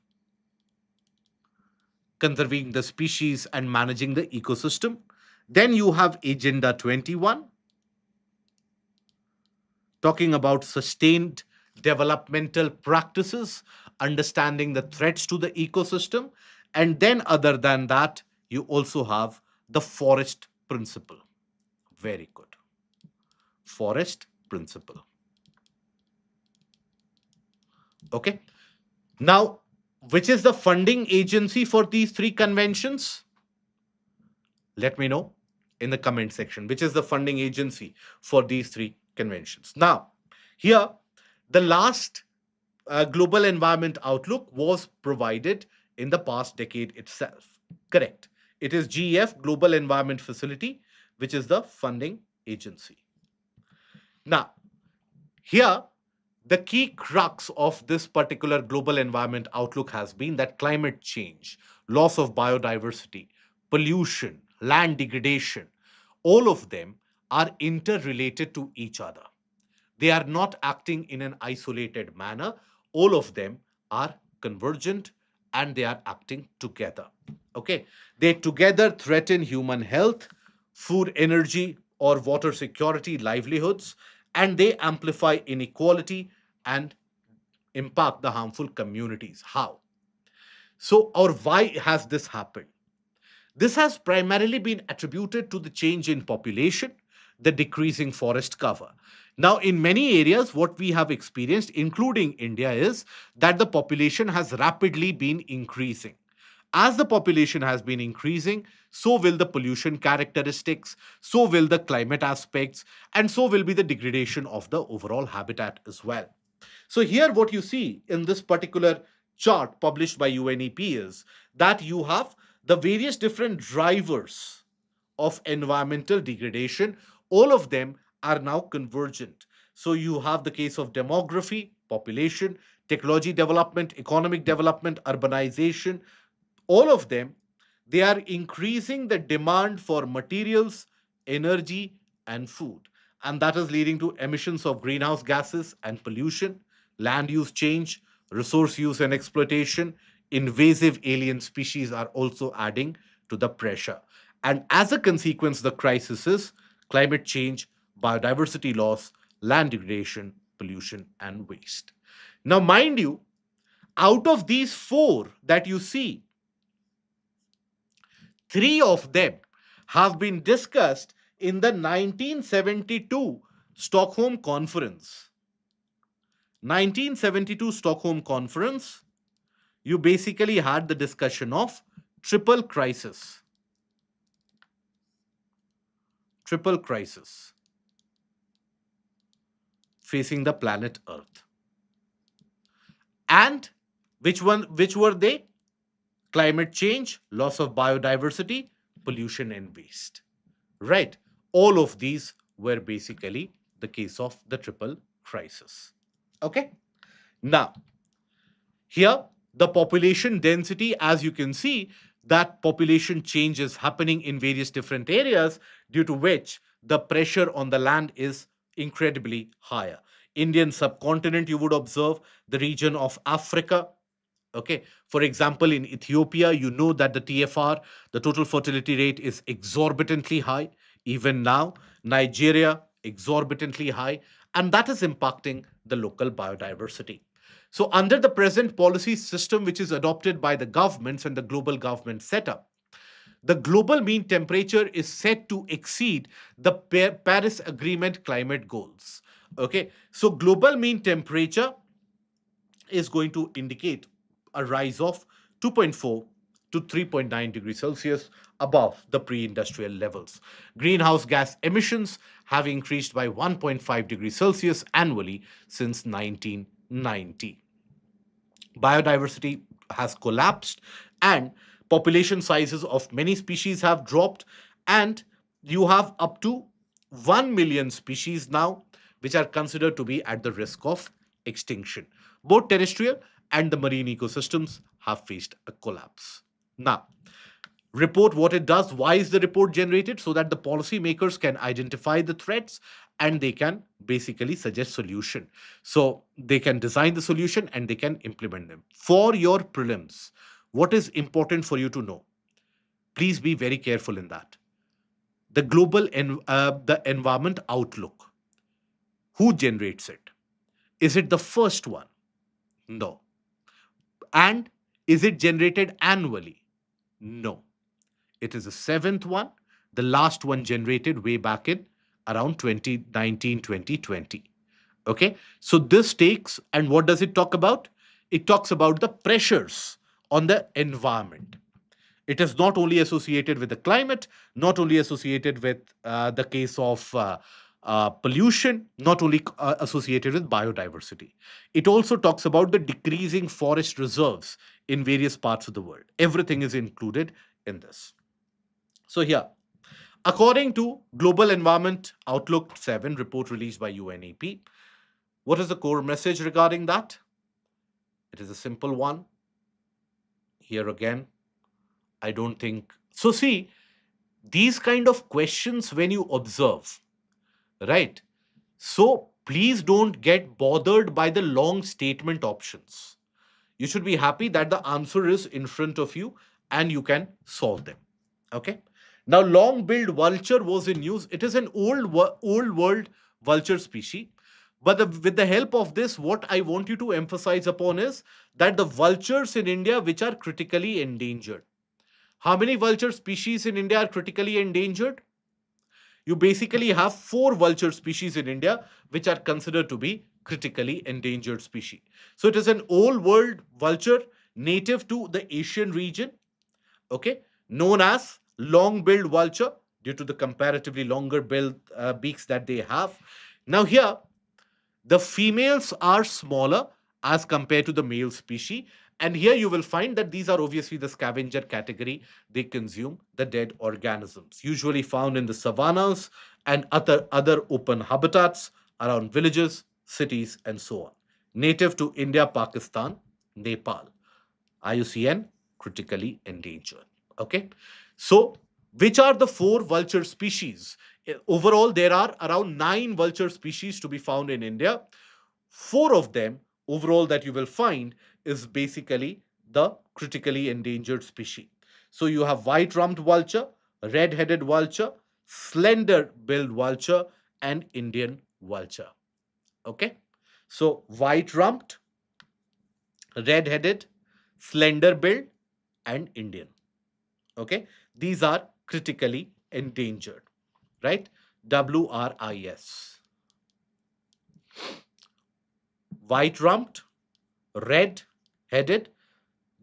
conserving the species and managing the ecosystem. Then you have Agenda 21, talking about sustained developmental practices, understanding the threats to the ecosystem. And then, other than that, you also have the forest principle. Very good. Forest principle. Okay. Now, which is the funding agency for these three conventions? Let me know in the comment section which is the funding agency for these three conventions. Now, here, the last global environment outlook was provided in the past decade itself. Correct. It is GEF, Global Environment Facility, which is the funding agency. Now, here, the key crux of this particular global environment outlook has been that climate change, loss of biodiversity, pollution, land degradation, all of them are interrelated to each other. They are not acting in an isolated manner. All of them are convergent and they are acting together. Okay. They together threaten human health, food, energy, or water security, livelihoods, and they amplify inequality and impact the harmful communities. How? So, or why has this happened? This has primarily been attributed to the change in population, the decreasing forest cover. Now, in many areas, what we have experienced, including India, is that the population has rapidly been increasing. As the population has been increasing, so will the pollution characteristics, so will the climate aspects, and so will be the degradation of the overall habitat as well. So, here, what you see in this particular chart published by UNEP is that you have the various different drivers of environmental degradation. All of them are now convergent. So, you have the case of demography, population, technology development, economic development, urbanization, all of them, they are increasing the demand for materials, energy, and food. And that is leading to emissions of greenhouse gases and pollution, land use change, resource use and exploitation. Invasive alien species are also adding to the pressure. And as a consequence, the crisis is climate change, biodiversity loss, land degradation, pollution, and waste. Now, mind you, out of these four that you see, three of them have been discussed in the 1972 Stockholm Conference. 1972 Stockholm Conference, you basically had the discussion of triple crisis. Triple crisis facing the planet Earth. And which were they? Climate change, loss of biodiversity, pollution and waste. Right? All of these were basically the case of the triple crisis. Okay? Now, here the population density, as you can see, that population change is happening in various different areas, due to which the pressure on the land is incredibly higher. Indian subcontinent, you would observe the region of Africa. Okay. For example, in Ethiopia, you know that the TFR, the total fertility rate, is exorbitantly high. Even now, Nigeria, exorbitantly high. And that is impacting the local biodiversity. So, under the present policy system, which is adopted by the governments and the global government setup, the global mean temperature is set to exceed the Paris Agreement climate goals. Okay. So, global mean temperature is going to indicate a rise of 2.4 to 3.9 degrees Celsius above the pre industrial levels. Greenhouse gas emissions have increased by 1.5 degrees Celsius annually since 1990. Biodiversity has collapsed, and population sizes of many species have dropped, and you have up to 1 million species now which are considered to be at the risk of extinction. Both terrestrial and the marine ecosystems have faced a collapse. Now, report what it does. Why is the report generated? So that the policymakers can identify the threats and they can basically suggest solution. So they can design the solution and they can implement them. For your prelims, what is important for you to know? Please be very careful in that. The the environment outlook. Who generates it? Is it the first one? No. And is it generated annually? No. It is the seventh one, the last one generated way back in around 2019, 2020. Okay. So this takes, and what does it talk about? It talks about the pressures on the environment. It is not only associated with the climate, not only associated with the case of pollution, not only associated with biodiversity. It also talks about the decreasing forest reserves in various parts of the world. Everything is included in this. So here, according to Global Environment Outlook 7 report released by UNEP, what is the core message regarding that? It is a simple one. Here again, I don't think so. See, these kind of questions when you observe, right? So please don't get bothered by the long statement options. You should be happy that the answer is in front of you and you can solve them. Okay. Now, long-billed vulture was in use. It is an old world vulture species. But with the help of this, what I want you to emphasize upon is that the vultures in India, which are critically endangered. How many vulture species in India are critically endangered? You basically have four vulture species in India, which are considered to be critically endangered species. So it is an old world vulture native to the Asian region, okay, known as long-billed vulture due to the comparatively longer bill beaks that they have. Now here, the females are smaller as compared to the male species. And here you will find that these are obviously the scavenger category. They consume the dead organisms, usually found in the savannas and other open habitats around villages, cities, and so on. Native to India, Pakistan, Nepal. IUCN, critically endangered. Okay. So, which are the four vulture species? Overall, there are around nine vulture species to be found in India. Four of them, overall, that you will find is basically the critically endangered species. So, you have white rumped vulture, red headed vulture, slender billed vulture, and Indian vulture. Okay. So, white rumped, red headed, slender billed, and Indian. Okay, these are critically endangered, right? WRIS. White rumped, red headed,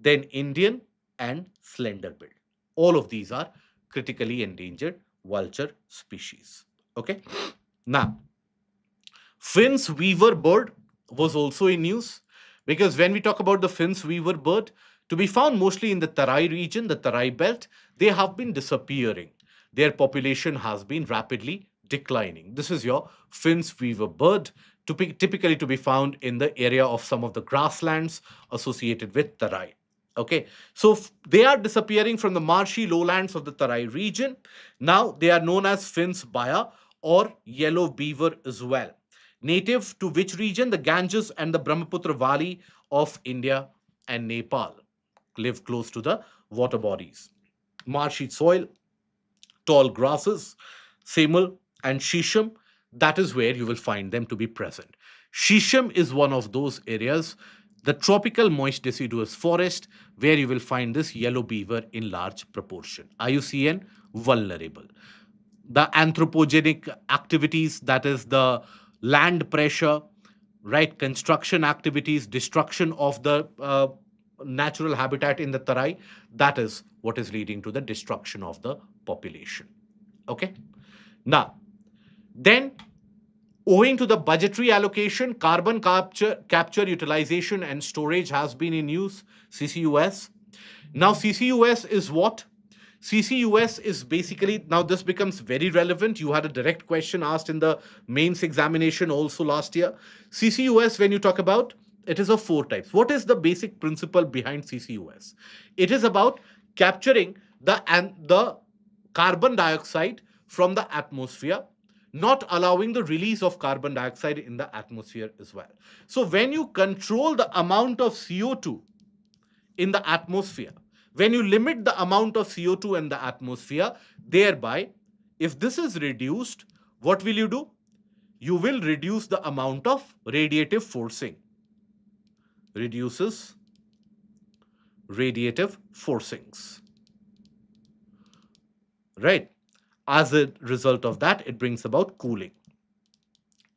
then Indian, and slender billed. All of these are critically endangered vulture species. Okay, now Finn's weaver bird was also in news, because when we talk about the Finn's weaver bird, to be found mostly in the Tarai region, the Tarai belt, they have been disappearing. Their population has been rapidly declining. This is your Finn's weaver bird, typically to be found in the area of some of the grasslands associated with Tarai. Okay, so they are disappearing from the marshy lowlands of the Tarai region. Now they are known as Finns baya or yellow beaver as well. Native to which region? The Ganges and the Brahmaputra Valley of India and Nepal. Live close to the water bodies. Marshy soil, tall grasses, samul, and shisham, that is where you will find them to be present. Shisham is one of those areas, the tropical moist deciduous forest, where you will find this yellow beaver in large proportion. IUCN vulnerable. The anthropogenic activities, that is the land pressure, right, construction activities, destruction of the natural habitat in the Tarai, that is what is leading to the destruction of the population. Okay. Now, then, owing to the budgetary allocation, carbon capture utilization and storage has been in use, CCUS. Now, CCUS is what? CCUS is basically, now this becomes very relevant. You had a direct question asked in the mains examination also last year. CCUS, when you talk about, it is of four types. What is the basic principle behind CCUS? It is about capturing the carbon dioxide from the atmosphere, not allowing the release of carbon dioxide in the atmosphere as well. So when you control the amount of CO2 in the atmosphere, when you limit the amount of CO2 in the atmosphere, thereby, if this is reduced, what will you do? You will reduce the amount of radiative forcing. Reduces radiative forcings. Right? As a result of that, it brings about cooling.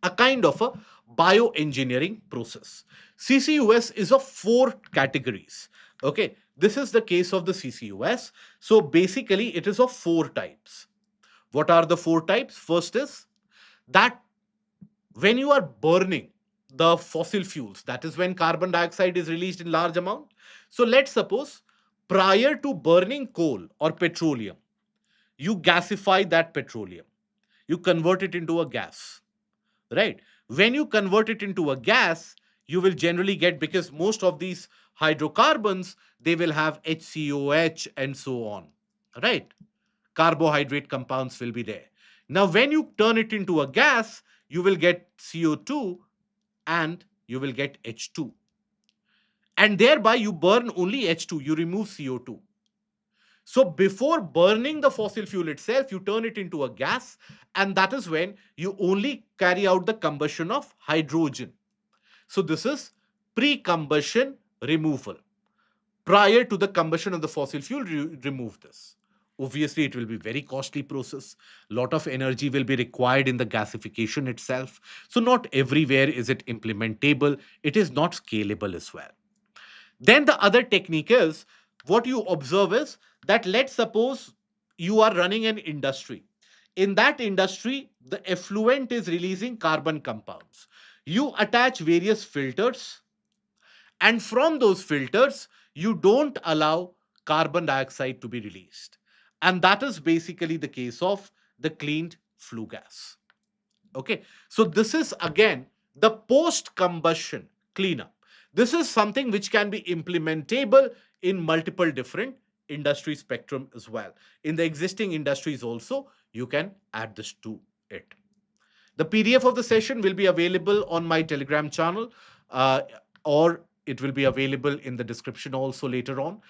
A kind of a bioengineering process. CCUS is of four categories. Okay, this is the case of the CCUS. So basically, it is of four types. What are the four types? First is that when you are burning the fossil fuels, that is when carbon dioxide is released in large amount. So let's suppose prior to burning coal or petroleum, you gasify that petroleum, you convert it into a gas, right? When you convert it into a gas, you will generally get, because most of these hydrocarbons, they will have HCOH and so on, right? Carbohydrate compounds will be there. Now when you turn it into a gas, you will get CO2 and you will get H2, and thereby you burn only H2, you remove CO2. So before burning the fossil fuel itself, you turn it into a gas, and that is when you only carry out the combustion of hydrogen. So this is pre-combustion removal. Prior to the combustion of the fossil fuel, remove this. Obviously, it will be very costly process. Lot of energy will be required in the gasification itself. So not everywhere is it implementable. It is not scalable as well. Then the other technique is, what you observe is that, let's suppose you are running an industry. In that industry, the effluent is releasing carbon compounds. You attach various filters, and from those filters, you don't allow carbon dioxide to be released. And that is basically the case of the cleaned flue gas. Okay, so this is again the post combustion cleanup. This is something which can be implementable in multiple different industry spectrum as well. In the existing industries also, you can add this to it. The PDF of the session will be available on my Telegram channel, uh, or it will be available in the description also later on,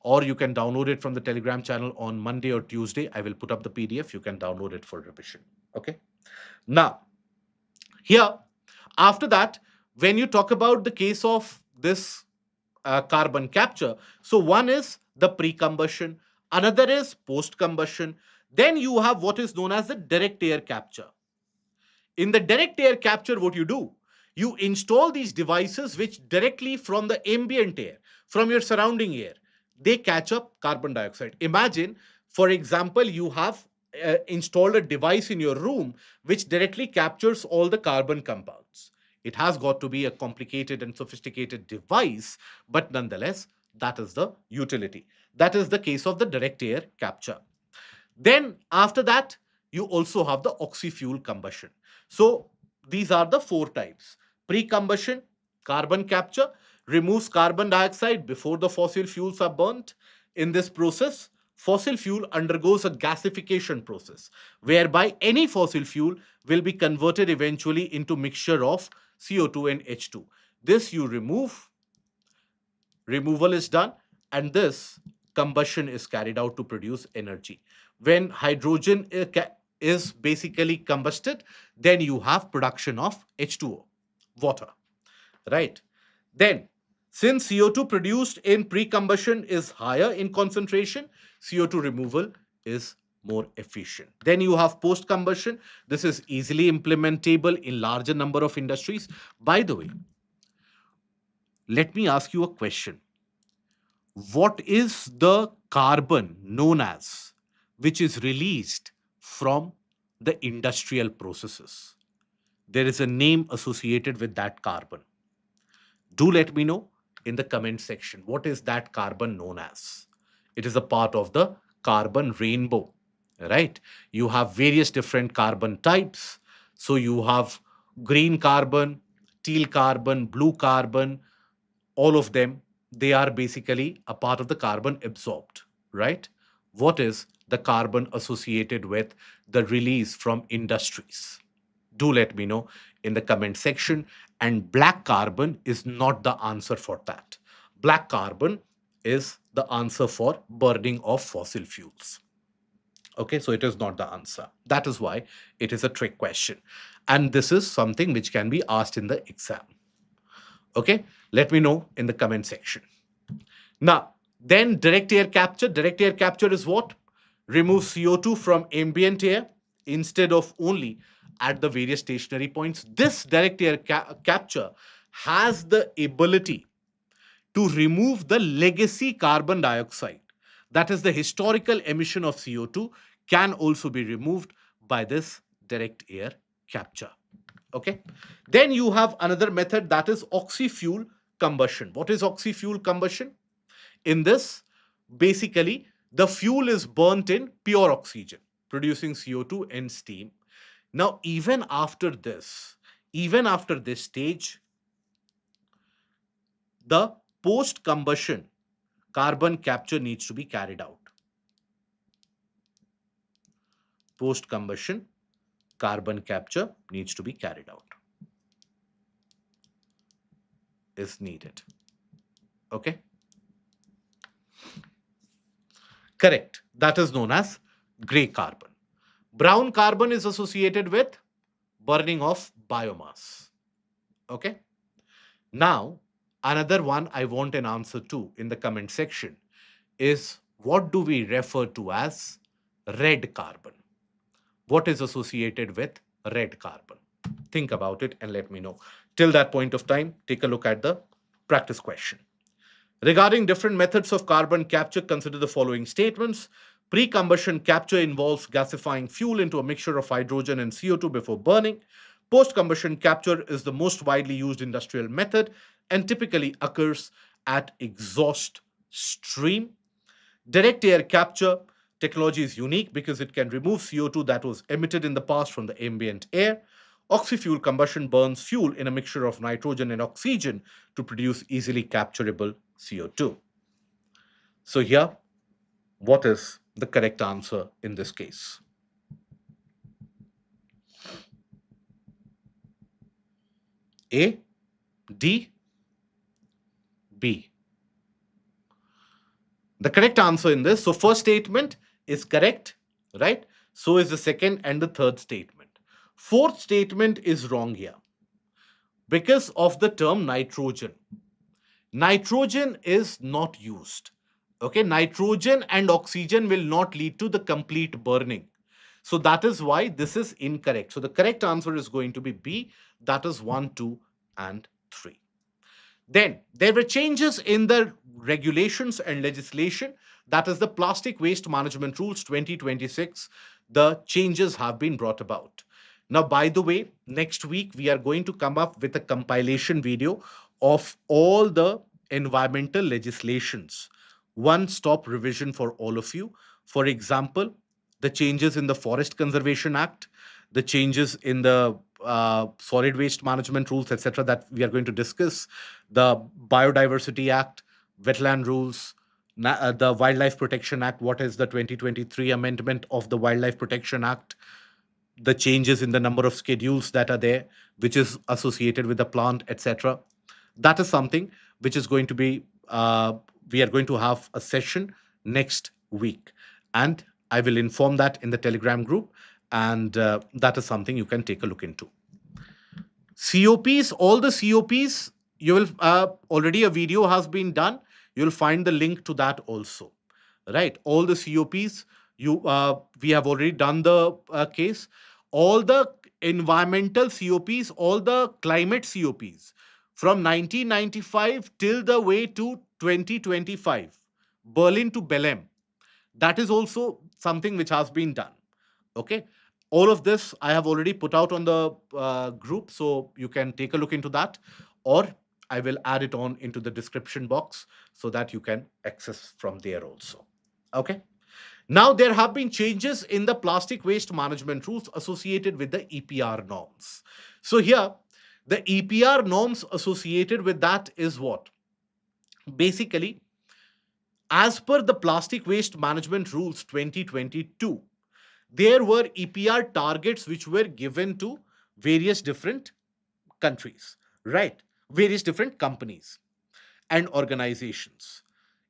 or you can download it from the Telegram channel on Monday or Tuesday. I will put up the PDF. You can download it for revision. Okay. Now, here, after that, when you talk about the case of this carbon capture, so one is the pre-combustion, another is post-combustion. Then you have what is known as the direct air capture. In the direct air capture, what you do, you install these devices which directly from the ambient air, from your surrounding air, they catch up carbon dioxide. Imagine, for example, you have installed a device in your room which directly captures all the carbon compounds. It has got to be a complicated and sophisticated device, but nonetheless, that is the utility. That is the case of the direct air capture. Then after that, you also have the oxy-fuel combustion. So these are the four types: pre-combustion, carbon capture, removes carbon dioxide before the fossil fuels are burnt. In this process, fossil fuel undergoes a gasification process whereby any fossil fuel will be converted eventually into mixture of CO2 and H2. This you remove, removal is done, and this combustion is carried out to produce energy. When hydrogen is basically combusted, then you have production of H2O, water, right? Then, since CO2 produced in pre-combustion is higher in concentration, CO2 removal is more efficient. Then you have post-combustion. This is easily implementable in larger number of industries. By the way, let me ask you a question. What is the carbon known as which is released from the industrial processes? There is a name associated with that carbon. Do let me know in the comment section. What is that carbon known as? It is a part of the carbon rainbow, right? You have various different carbon types. So you have green carbon, teal carbon, blue carbon, all of them, they are basically a part of the carbon absorbed, right? What is the carbon associated with the release from industries? Do let me know in the comment section. And black carbon is not the answer for that. Black carbon is the answer for burning of fossil fuels. Okay, so it is not the answer. That is why it is a trick question. And this is something which can be asked in the exam. Okay, let me know in the comment section. Now, then direct air capture. Direct air capture is what? Remove CO2 from ambient air instead of only at the various stationary points. This direct air capture has the ability to remove the legacy carbon dioxide. That is the historical emission of CO2 can also be removed by this direct air capture. Okay. Then you have another method, that is oxy-fuel combustion. What is oxy-fuel combustion? In this, basically, the fuel is burnt in pure oxygen, producing CO2 and steam. Now, even after this stage, the post-combustion carbon capture needs to be carried out. Post-combustion carbon capture needs to be carried out. Is needed. Okay. Correct. That is known as gray carbon. Brown carbon is associated with burning of biomass. Okay. Now, another one I want an answer to in the comment section is, what do we refer to as red carbon? What is associated with red carbon? Think about it and let me know. Till that point of time, take a look at the practice question. Regarding different methods of carbon capture, consider the following statements. Pre-combustion capture involves gasifying fuel into a mixture of hydrogen and CO2 before burning. Post-combustion capture is the most widely used industrial method and typically occurs at exhaust stream. Direct air capture technology is unique because it can remove CO2 that was emitted in the past from the ambient air. Oxy-fuel combustion burns fuel in a mixture of nitrogen and oxygen to produce easily capturable CO2. So here, what is the correct answer in this case? A, D, B. The correct answer in this, so first statement is correct, right? So is the second and the third statement. Fourth statement is wrong here because of the term nitrogen. Nitrogen is not used. Okay, nitrogen and oxygen will not lead to the complete burning. So that is why this is incorrect. So the correct answer is going to be B. That is 1, 2, and 3. Then there were changes in the regulations and legislation. That is the Plastic Waste Management Rules 2026. The changes have been brought about. Now, by the way, next week we are going to come up with a compilation video of all the environmental legislations. One stop revision for all of you. For example, the changes in the Forest Conservation Act, the changes in the solid waste management rules, etc., that we are going to discuss, the Biodiversity Act, wetland rules, the Wildlife Protection Act, what is the 2023 amendment of the Wildlife Protection Act, the changes in the number of schedules that are there, which is associated with the plant, etc. That is something which is going to be, we are going to have a session next week. And I will inform that in the Telegram group. And that is something you can take a look into. COPs, all the COPs, you will already a video has been done. You'll find the link to that also, right? All the COPs, we have already done the case. All the environmental COPs, all the climate COPs from 1995 till the way to 2025, Berlin to Belém. That is also something which has been done. Okay, all of this I have already put out on the group, so you can take a look into that, or I will add it on into the description box so that you can access from there also. Okay, now there have been changes in the plastic waste management rules associated with the EPR norms. So here the EPR norms associated with that is what, basically, as per the plastic waste management rules 2022, there were EPR targets which were given to various different countries, right? Various different companies and organizations.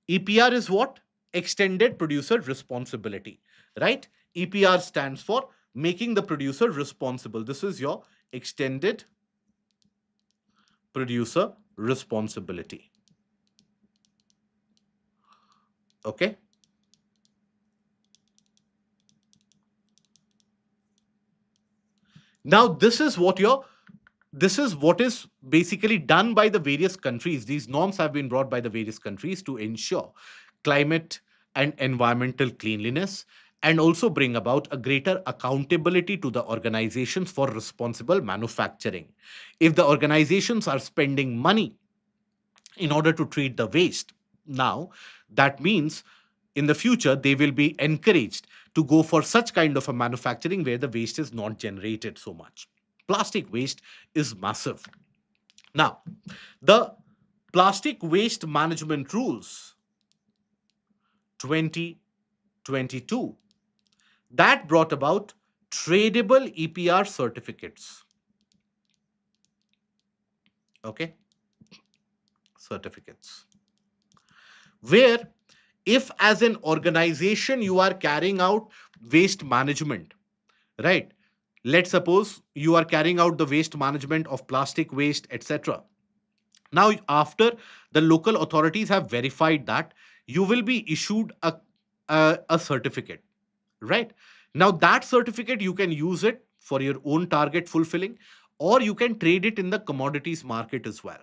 EPR is what? Extended Producer Responsibility, right? EPR stands for making the producer responsible. This is your Extended Producer Responsibility. Okay. Now, this is what is basically done by the various countries. These norms have been brought by the various countries to ensure climate and environmental cleanliness, and also bring about a greater accountability to the organizations for responsible manufacturing. If the organizations are spending money in order to treat the waste, now that means in the future they will be encouraged to go for such kind of a manufacturing where the waste is not generated so much. Plastic waste is massive. Now, the plastic waste management rules 2022, that brought about tradable EPR certificates. Okay, certificates. Where if as an organization you are carrying out waste management, right? Let's suppose you are carrying out the waste management of plastic waste, etc. Now, after the local authorities have verified that, you will be issued a certificate, right? Now, that certificate, you can use it for your own target fulfilling, or you can trade it in the commodities market as well.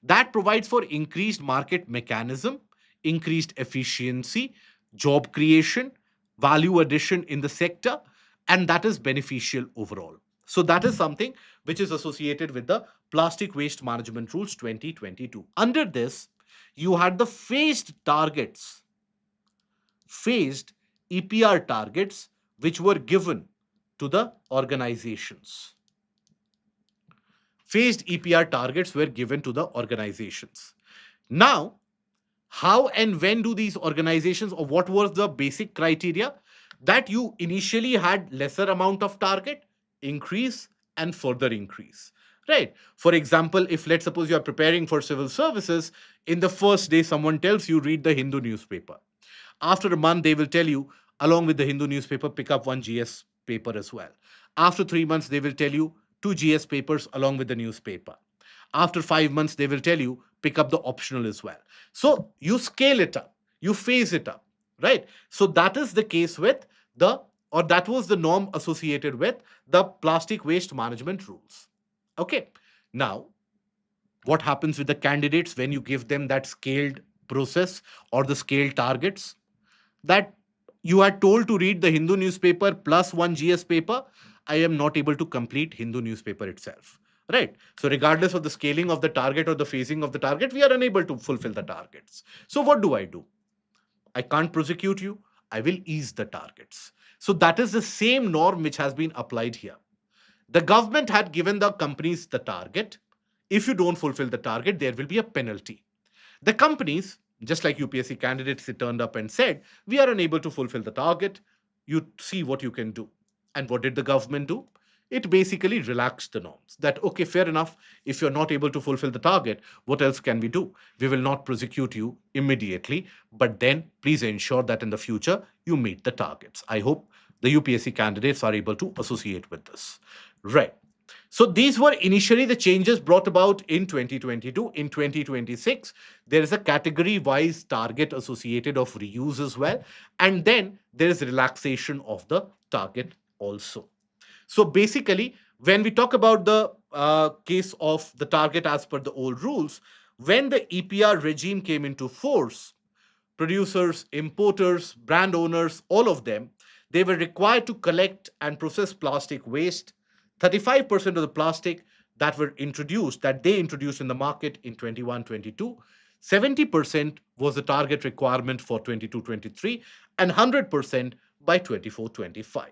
That provides for increased market mechanism, increased efficiency, job creation, value addition in the sector, and that is beneficial overall. So that is something which is associated with the Plastic Waste Management Rules 2022. Under this, you had the phased EPR targets which were given to the organizations. Phased EPR targets were given to the organizations. Now, how and when do these organizations, or what was the basic criteria? That you initially had lesser amount of target, increase and further increase, right? For example, if let's suppose you are preparing for civil services, in the first day someone tells you read the Hindu newspaper. After a month, they will tell you, along with the Hindu newspaper, pick up one GS paper as well. After 3 months, they will tell you two GS papers along with the newspaper. After 5 months, they will tell you, pick up the optional as well. So you scale it up, you phase it up, right? So that is the case with or that was the norm associated with the plastic waste management rules. Okay. Now, what happens with the candidates when you give them that scaled process or the scaled targets? That you are told to read the Hindu newspaper plus one GS paper, I am not able to complete Hindu newspaper itself. Right. So, regardless of the scaling of the target or the phasing of the target, we are unable to fulfill the targets. So, what do? I can't prosecute you. I will ease the targets. So, that is the same norm which has been applied here. The government had given the companies the target. If you don't fulfill the target, there will be a penalty. The companies, just like UPSC candidates, they turned up and said, we are unable to fulfill the target. You see what you can do. And what did the government do? It basically relaxed the norms that, okay, fair enough. If you're not able to fulfill the target, what else can we do? We will not prosecute you immediately, but then please ensure that in the future you meet the targets. I hope the UPSC candidates are able to associate with this. Right. So these were initially the changes brought about in 2022. In 2026, there is a category wise target associated of reuse as well. And then there is relaxation of the target also. So basically, when we talk about the case of the target as per the old rules, when the EPR regime came into force, producers, importers, brand owners, all of them, they were required to collect and process plastic waste. 35% of the plastic that they introduced in the market in 21-22, 70% was the target requirement for 22-23, and 100% by 24-25.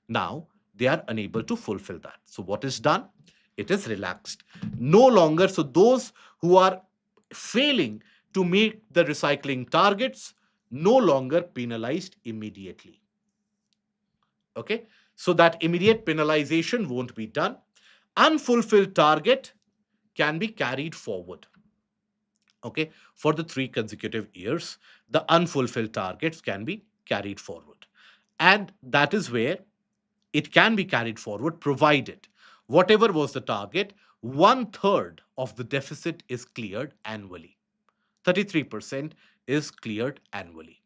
Now they are unable to fulfill that. So what is done? It is relaxed. No longer, so those who are failing to meet the recycling targets no longer penalized immediately. Okay, so that immediate penalization won't be done. Unfulfilled target can be carried forward. Okay, for the 3 consecutive years, the unfulfilled targets can be carried forward. And that is where it can be carried forward provided whatever was the target, one third of the deficit is cleared annually. 33% is cleared annually.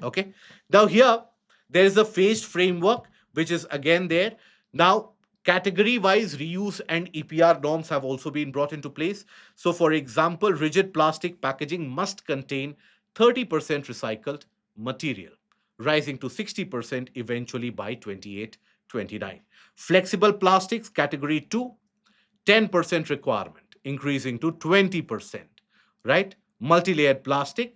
Okay. Now, here there is a phased framework which is again there. Now, category wise reuse and EPR norms have also been brought into place. So, for example, rigid plastic packaging must contain 30% recycled material, rising to 60% eventually by 28-29. Flexible plastics, category 2, 10% requirement, increasing to 20%, right? Multi-layered plastic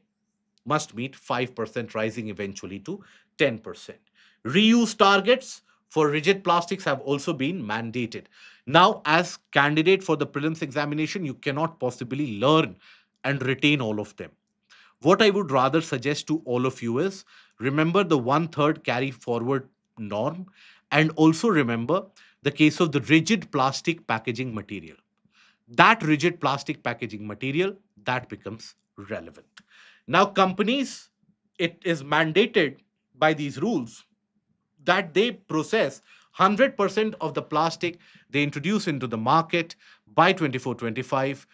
must meet 5%, rising eventually to 10%. Reuse targets for rigid plastics have also been mandated. Now, as candidate for the prelims examination, you cannot possibly learn and retain all of them. What I would rather suggest to all of you is remember the one third carry forward norm, and also remember the case of the rigid plastic packaging material. That rigid plastic packaging material that becomes relevant. Now, companies, it is mandated by these rules that they process 100% of the plastic they introduce into the market by 24-25,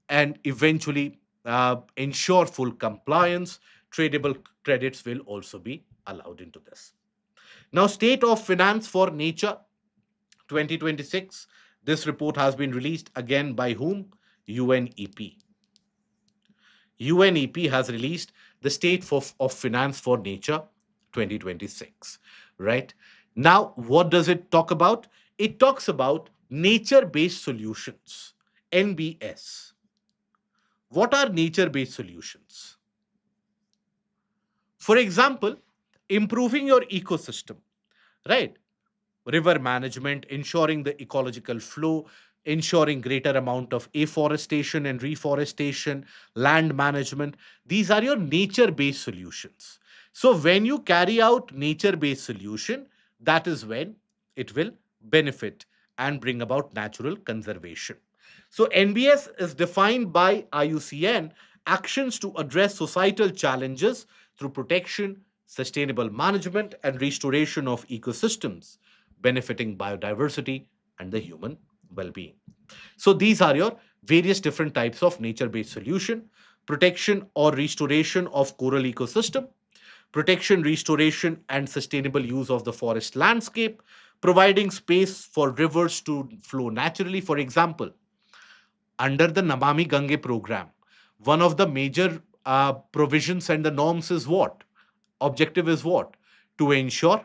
and eventually ensure full compliance. Tradable credits will also be allowed into this. Now, State of Finance for Nature 2026. This report has been released again by whom? UNEP. UNEP has released the of Finance for Nature 2026. Right? Now, what does it talk about? It talks about nature based solutions, NBS. What are nature based solutions? For example, improving your ecosystem, right? River management, ensuring the ecological flow, ensuring greater amount of afforestation and reforestation, land management. These are your nature-based solutions. So when you carry out nature-based solution, that is when it will benefit and bring about natural conservation. So NBS is defined by IUCN actions to address societal challenges through protection, sustainable management, and restoration of ecosystems, benefiting biodiversity and the human well-being. So these are your various different types of nature-based solution: protection or restoration of coral ecosystem, protection, restoration, and sustainable use of the forest landscape, providing space for rivers to flow naturally. For example, under the Namami Gange program, one of the major provisions and the norms is what? Objective is what? To ensure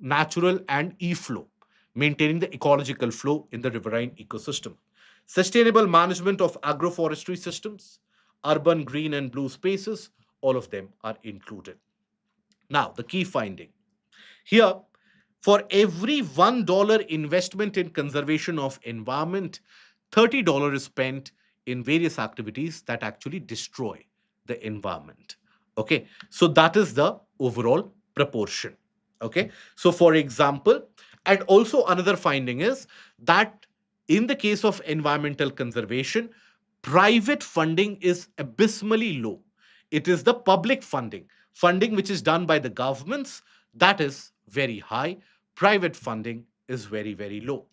natural and e-flow, maintaining the ecological flow in the riverine ecosystem. Sustainable management of agroforestry systems, urban green and blue spaces, all of them are included. Now, the key finding. Here, For every $1 investment in conservation of environment, $30 is spent in various activities that actually destroy the environment. Okay, so that is the overall proportion. Okay, so for example, and also another finding is that in the case of environmental conservation, private funding is abysmally low. It is the public funding which is done by the governments, that is very high. Private funding is very, very low.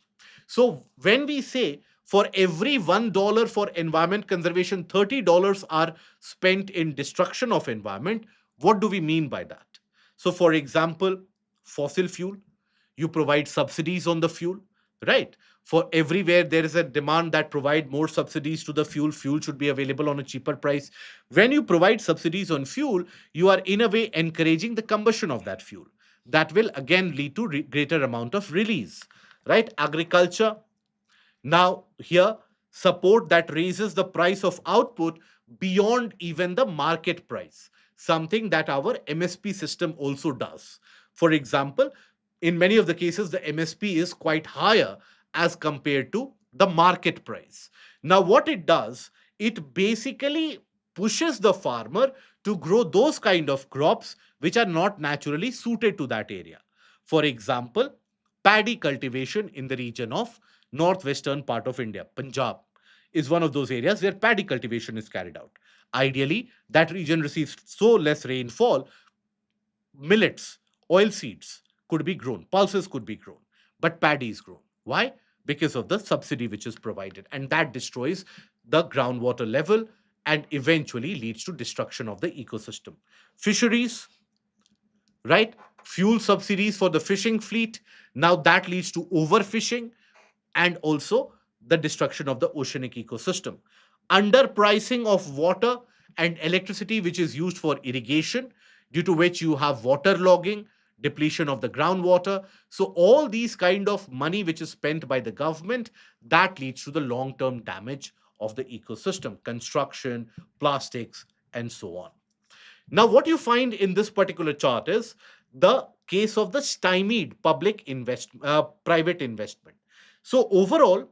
So when we say for every $1 for environment conservation, $30 are spent in destruction of environment, what do we mean by that? So for example, fossil fuel, you provide subsidies on the fuel, right? For everywhere there is a demand that provide more subsidies to the fuel should be available on a cheaper price. When you provide subsidies on fuel, you are in a way encouraging the combustion of that fuel. That will again lead to greater amount of release, right? Agriculture, now, here, support that raises the price of output beyond even the market price, something that our MSP system also does. For example, in many of the cases, the MSP is quite higher as compared to the market price. Now, what it does, it basically pushes the farmer to grow those kind of crops which are not naturally suited to that area. For example, paddy cultivation in the region of northwestern part of India, Punjab, is one of those areas where paddy cultivation is carried out. Ideally, that region receives so less rainfall, millets, oil seeds could be grown, pulses could be grown, but paddy is grown. Why? Because of the subsidy which is provided, and that destroys the groundwater level and eventually leads to destruction of the ecosystem. Fisheries, right? Fuel subsidies for the fishing fleet. Now that leads to overfishing and also the destruction of the oceanic ecosystem. Underpricing of water and electricity, which is used for irrigation, due to which you have water logging, depletion of the groundwater. So, all these kind of money which is spent by the government, that leads to the long term damage of the ecosystem, construction, plastics, and so on. Now, what you find in this particular chart is the case of the stymied private investment. So, overall,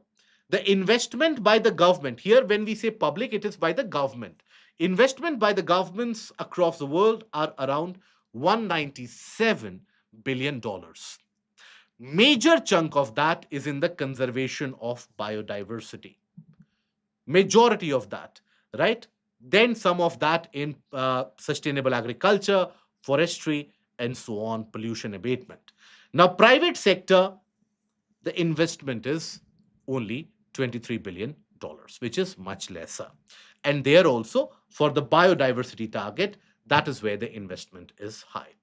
the investment by the government, here when we say public, it is by the government. Investment by the governments across the world are around $197 billion. Major chunk of that is in the conservation of biodiversity, majority of that, right? Then some of that in sustainable agriculture, forestry, and so on, pollution abatement. Now, private sector, the investment is only $23 billion, which is much lesser. And there also, for the biodiversity target, that is where the investment is high.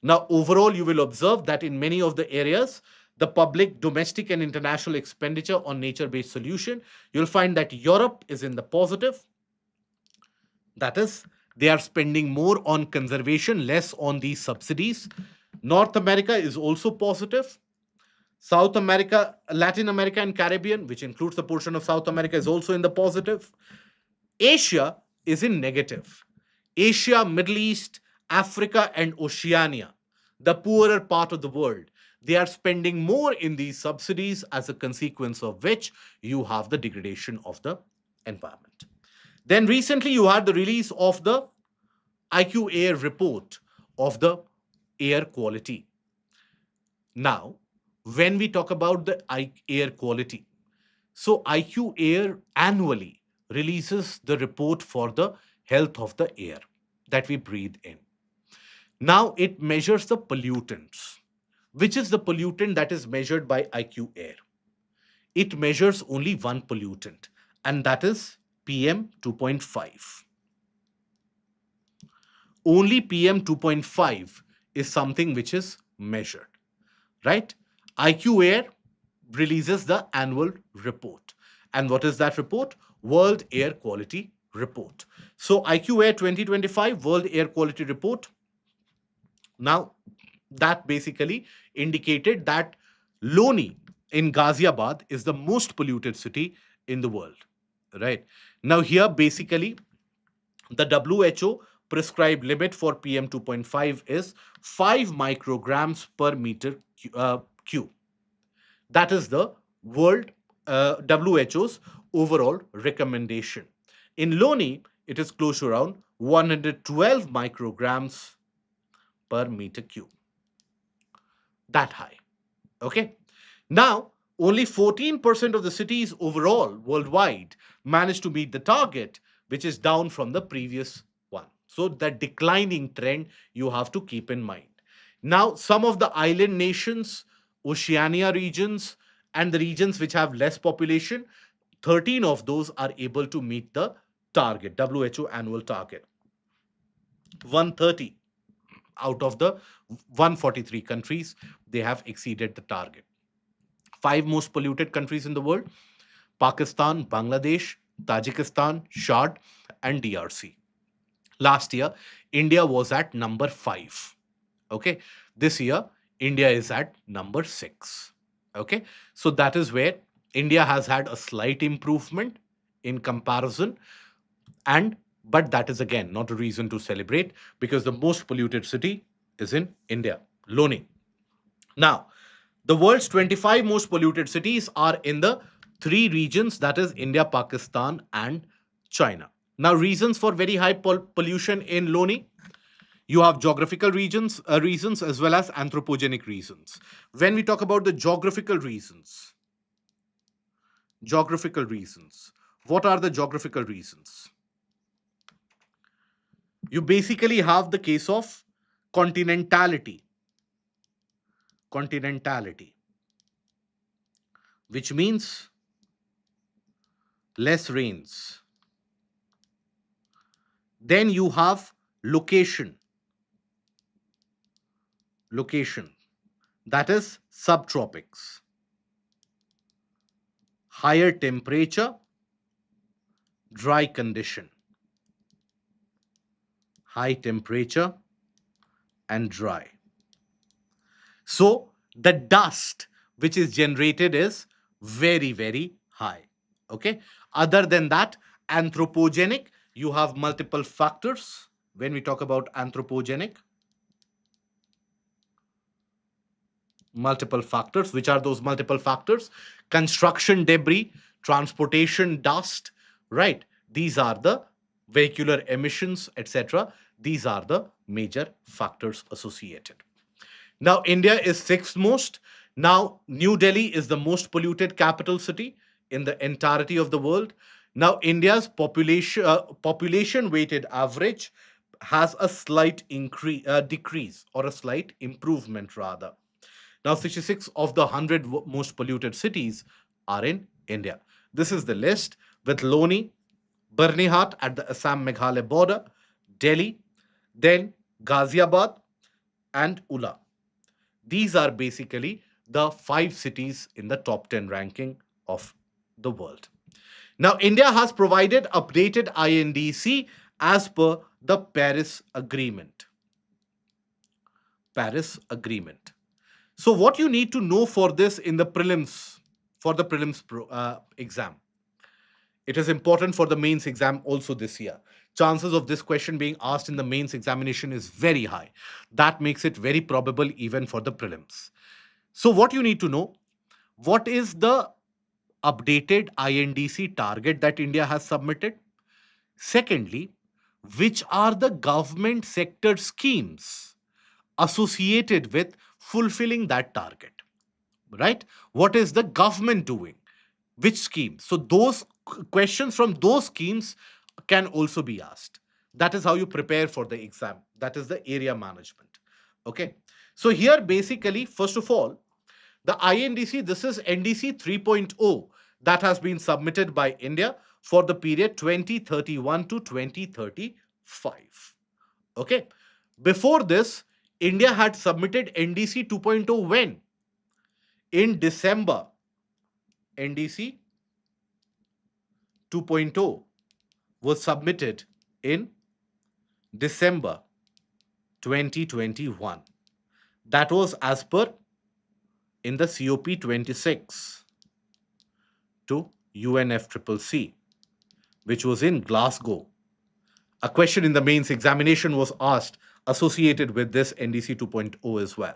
Now, overall, you will observe that in many of the areas, the public, domestic, and international expenditure on nature based solution, you'll find that Europe is in the positive. That is, they are spending more on conservation, less on these subsidies. North America is also positive. South America, Latin America, and Caribbean, which includes the portion of South America, is also in the positive. Asia is in negative. Asia, Middle East, Africa, and Oceania, the poorer part of the world, they are spending more in these subsidies, as a consequence of which you have the degradation of the environment. Then recently you had the release of the IQ Air report of the air quality. Now, when we talk about the air quality, so IQ Air annually releases the report for the health of the air that we breathe in. Now it measures the pollutants. Which is the pollutant that is measured by IQ Air? It measures only one pollutant, and that is PM 2.5. Only PM 2.5 is something which is measured, right? IQ Air releases the annual report. And what is that report? World Air Quality Report. So IQ Air 2025 World Air Quality Report. Now, that basically indicated that Loni in Ghaziabad is the most polluted city in the world, right? Now, here basically the WHO prescribed limit for PM 2.5 is 5 micrograms per meter cube. That is the world WHO's overall recommendation. In Loni, it is close to around 112 micrograms per meter cube. That high. Okay. Now, only 14% of the cities overall worldwide managed to meet the target, which is down from the previous one. So, the declining trend you have to keep in mind. Now, some of the island nations, Oceania regions, and the regions which have less population, 13 of those are able to meet the target, WHO annual target. 130 out of the 143 countries, they have exceeded the target. Five most polluted countries in the world: Pakistan, Bangladesh, Tajikistan, Chad, and DRC. Last year, India was at number 5. Okay. This year, India is at number 6. Okay. So that is where India has had a slight improvement in comparison. And but that is again not a reason to celebrate, because the most polluted city is in India, Loni. Now, the world's 25 most polluted cities are in the three regions, that is India, Pakistan, and China. Now, reasons for very high pollution in Loni: you have geographical reasons as well as anthropogenic reasons. When we talk about the geographical reasons, what are the geographical reasons? You basically have the case of continentality, continentality, which means less rains. Then you have location, location, that is subtropics, higher temperature, dry condition, high temperature and dry. So the dust which is generated is very, very high. Okay. Other than that, anthropogenic, you have multiple factors. When we talk about anthropogenic, multiple factors. Which are those multiple factors? Construction debris, transportation dust, right? These are the vehicular emissions, etc. These are the major factors associated. Now, India is sixth most. Now, New Delhi is the most polluted capital city in the entirety of the world. Now, India's population weighted average has a slight decrease, or a slight improvement rather. Now, 66 of the 100 most polluted cities are in India. This is the list, with Loni, Barnihat at the Assam Meghalaya border, Delhi, then Ghaziabad, and Ula. These are basically the 5 cities in the top 10 ranking of the world. Now, India has provided updated INDC as per the Paris Agreement. Paris Agreement. So, what you need to know for this in the prelims, for the prelims exam, it is important for the mains exam also this year. Chances of this question being asked in the mains examination is very high. That makes it very probable even for the prelims. So, what you need to know: what is the updated INDC target that India has submitted? Secondly, which are the government sector schemes associated with fulfilling that target? Right? What is the government doing? Which scheme? So those questions from those schemes can also be asked. That is how you prepare for the exam. That is the area management. Okay. So here basically, first of all, the INDC, this is NDC 3.0 that has been submitted by India for the period 2031 to 2035. Okay. Before this, India had submitted NDC 2.0 when? In December. NDC 2.0 was submitted in December 2021. That was as per in the COP 26 to UNFCCC, which was in Glasgow A question in the mains examination was asked associated with this NDC 2.0 as well.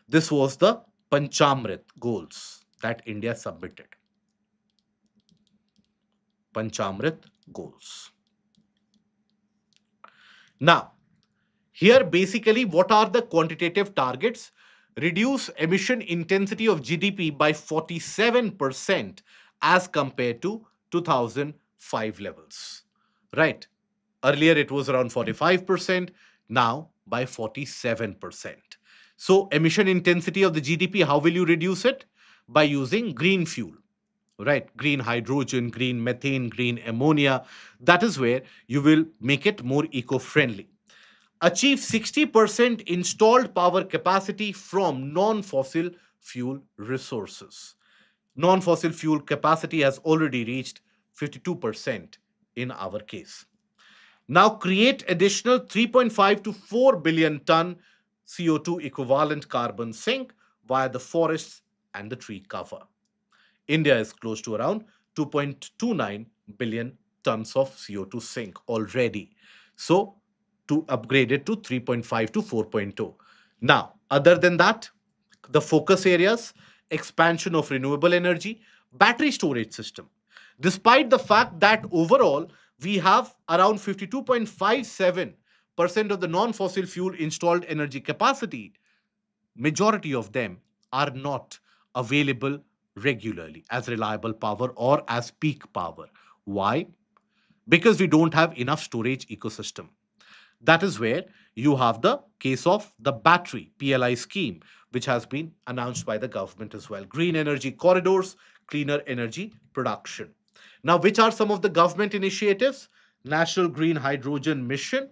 This was the Panchamrit goals that India submitted. Panchamrit goals. Now, here basically what are the quantitative targets? Reduce emission intensity of GDP by 47% as compared to 2005 levels. Right? Earlier it was around 45%, now by 47%. So emission intensity of the GDP, how will you reduce it? By using green fuel, right? Green hydrogen, green methane, green ammonia. That is where you will make it more eco-friendly. Achieve 60% installed power capacity from non-fossil fuel resources. Non-fossil fuel capacity has already reached 52% in our case. Now create additional 3.5 to 4 billion ton CO2 equivalent carbon sink via the forests and the tree cover. India is close to around 2.29 billion tons of CO2 sink already. So to upgrade it to 3.5 to 4.0. Now, other than that, the focus areas, expansion of renewable energy, battery storage system. Despite the fact that overall we have around 52.57% of the non-fossil fuel installed energy capacity, majority of them are not available regularly as reliable power or as peak power. Why? Because we don't have enough storage ecosystem. That is where you have the case of the battery PLI scheme, which has been announced by the government as well. Green energy corridors, cleaner energy production. Now, which are some of the government initiatives? National Green Hydrogen Mission,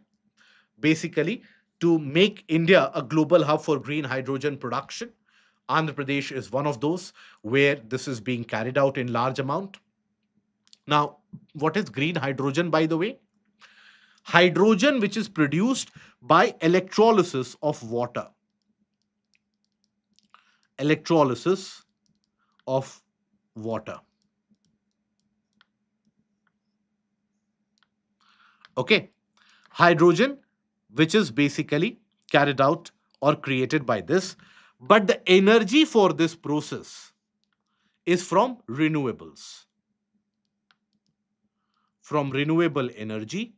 basically to make India a global hub for green hydrogen production. Andhra Pradesh is one of those where this is being carried out in large amount. Now, what is green hydrogen, by the way? Hydrogen which is produced by electrolysis of water. Electrolysis of water. Okay. Hydrogen which is basically carried out or created by this. But the energy for this process is from renewables. From renewable energy,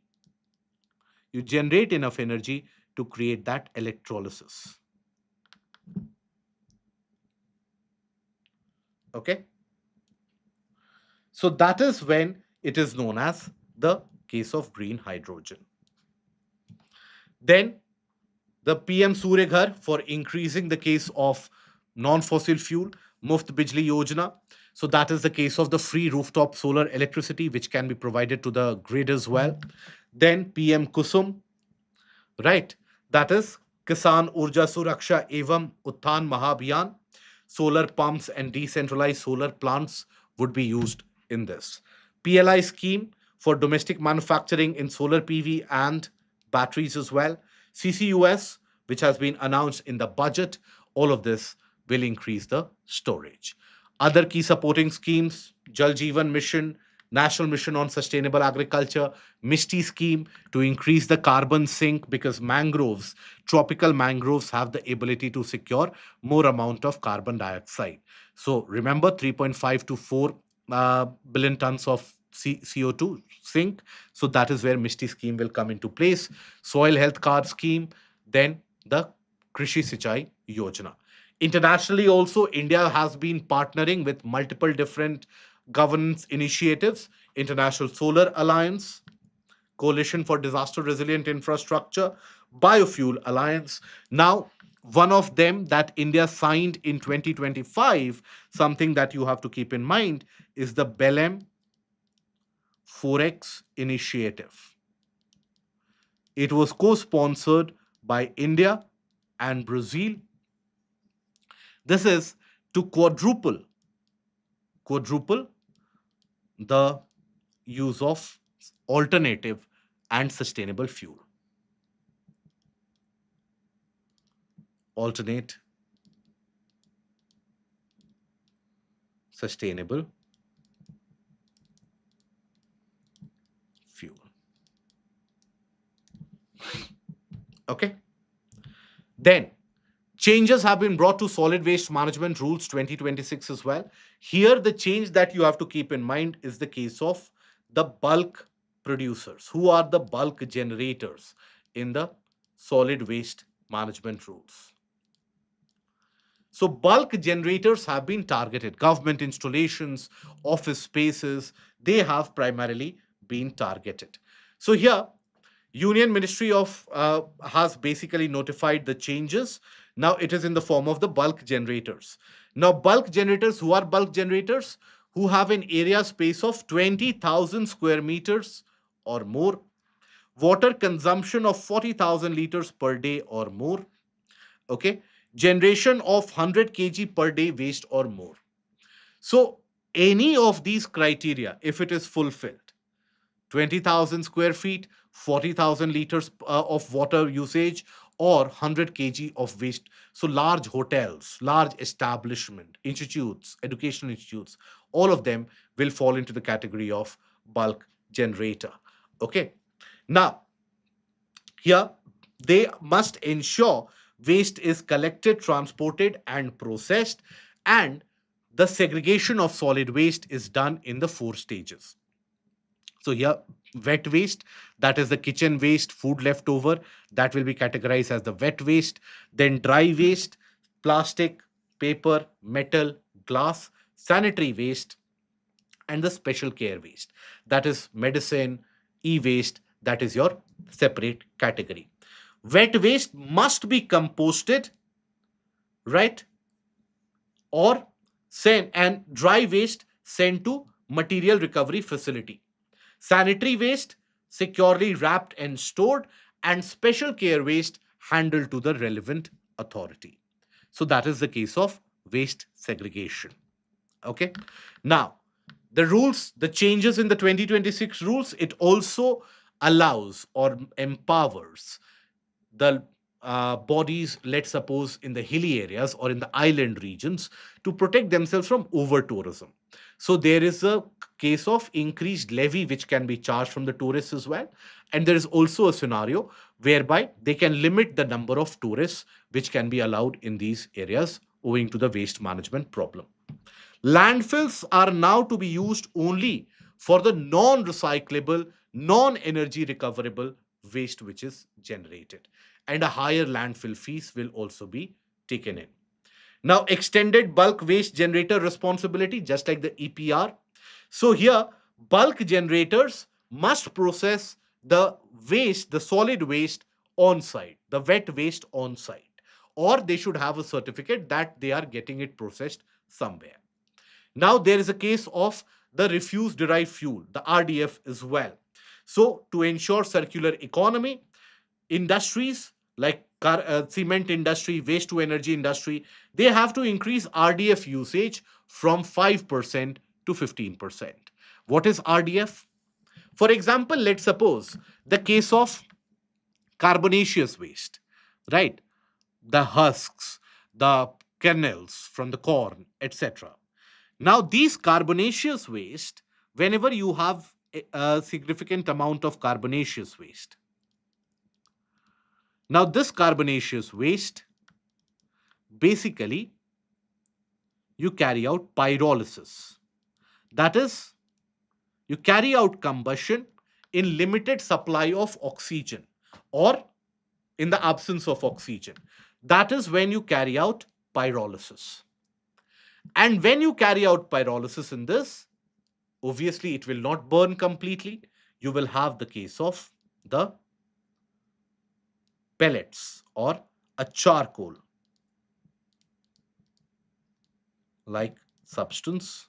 you generate enough energy to create that electrolysis. Okay. So that is when it is known as the case of green hydrogen. Then the PM Surya Ghar for increasing the case of non-fossil fuel, Muft Bijli Yojana. So that is the case of the free rooftop solar electricity, which can be provided to the grid as well. Then PM Kusum, right? That is Kisan Urja Suraksha Evam Uttan Mahabhiyan. Solar pumps and decentralized solar plants would be used in this. PLI scheme for domestic manufacturing in solar PV and batteries as well. CCUS, which has been announced in the budget, all of this will increase the storage. Other key supporting schemes, Jal Jeevan Mission, National Mission on Sustainable Agriculture, MISTI scheme to increase the carbon sink because mangroves, tropical mangroves have the ability to secure more amount of carbon dioxide. So remember 3.5 to 4 billion tons of CO2 sink. So that is where MISTI scheme will come into place. Soil health card scheme, then the Krishi Sichai Yojana. Internationally, also, India has been partnering with multiple different governance initiatives, International Solar Alliance, Coalition for Disaster Resilient Infrastructure, Biofuel Alliance. Now, one of them that India signed in 2025, something that you have to keep in mind, is the Belém Forex Initiative. It was co sponsored by India and Brazil. This is to quadruple the use of alternative and sustainable fuel. Alternate, sustainable fuel. Okay. Then changes have been brought to solid waste management rules 2026 as well. Here, the change that you have to keep in mind is the case of the bulk producers, who are the bulk generators in the solid waste management rules. So, bulk generators have been targeted. Government installations, office spaces, they have primarily been targeted. So, here, Union Ministry of has basically notified the changes. Now it is in the form of the bulk generators. Now, bulk generators, who are bulk generators? Who have an area space of 20,000 square meters or more, water consumption of 40,000 liters per day or more, okay, generation of 100 kg per day waste or more. So, any of these criteria, if it is fulfilled, 20,000 square feet, 40,000 liters of water usage, or 100 kg of waste. So, large hotels, large establishment, institutes, educational institutes, all of them will fall into the category of bulk generator. Okay. Now, here they must ensure waste is collected, transported, and processed, and the segregation of solid waste is done in the four stages. So here, wet waste, that is the kitchen waste, food leftover, that will be categorized as the wet waste. Then dry waste, plastic, paper, metal, glass, sanitary waste, and the special care waste. That is medicine, e-waste, that is your separate category. Wet waste must be composted, right? Or sent, and dry waste sent to material recovery facility. Sanitary waste securely wrapped and stored, and special care waste handled to the relevant authority. So that is the case of waste segregation. Okay. Now, the rules, the changes in the 2026 rules, it also allows or empowers the bodies, let's suppose in the hilly areas or in the island regions, to protect themselves from over tourism. So there is a case of increased levy which can be charged from the tourists as well. And there is also a scenario whereby they can limit the number of tourists which can be allowed in these areas owing to the waste management problem. Landfills are now to be used only for the non recyclable, non energy recoverable waste which is generated. And a higher landfill fees will also be taken in. Now, extended bulk waste generator responsibility, just like the EPR. So, here, bulk generators must process the waste, the solid waste on site, the wet waste on site, or they should have a certificate that they are getting it processed somewhere. Now, there is a case of the refuse derived fuel, the RDF as well. So, to ensure circular economy, industries like cement industry, waste to energy industry, they have to increase RDF usage from 5% to 15%. What is RDF? For example, let's suppose the case of carbonaceous waste, right? The husks, the kernels from the corn, etc. Now, these carbonaceous waste, whenever you have a significant amount of carbonaceous waste, now this carbonaceous waste, basically, you carry out pyrolysis. That is, you carry out combustion in limited supply of oxygen or in the absence of oxygen. That is when you carry out pyrolysis. And when you carry out pyrolysis in this, obviously it will not burn completely. You will have the case of the pellets or a charcoal like substance.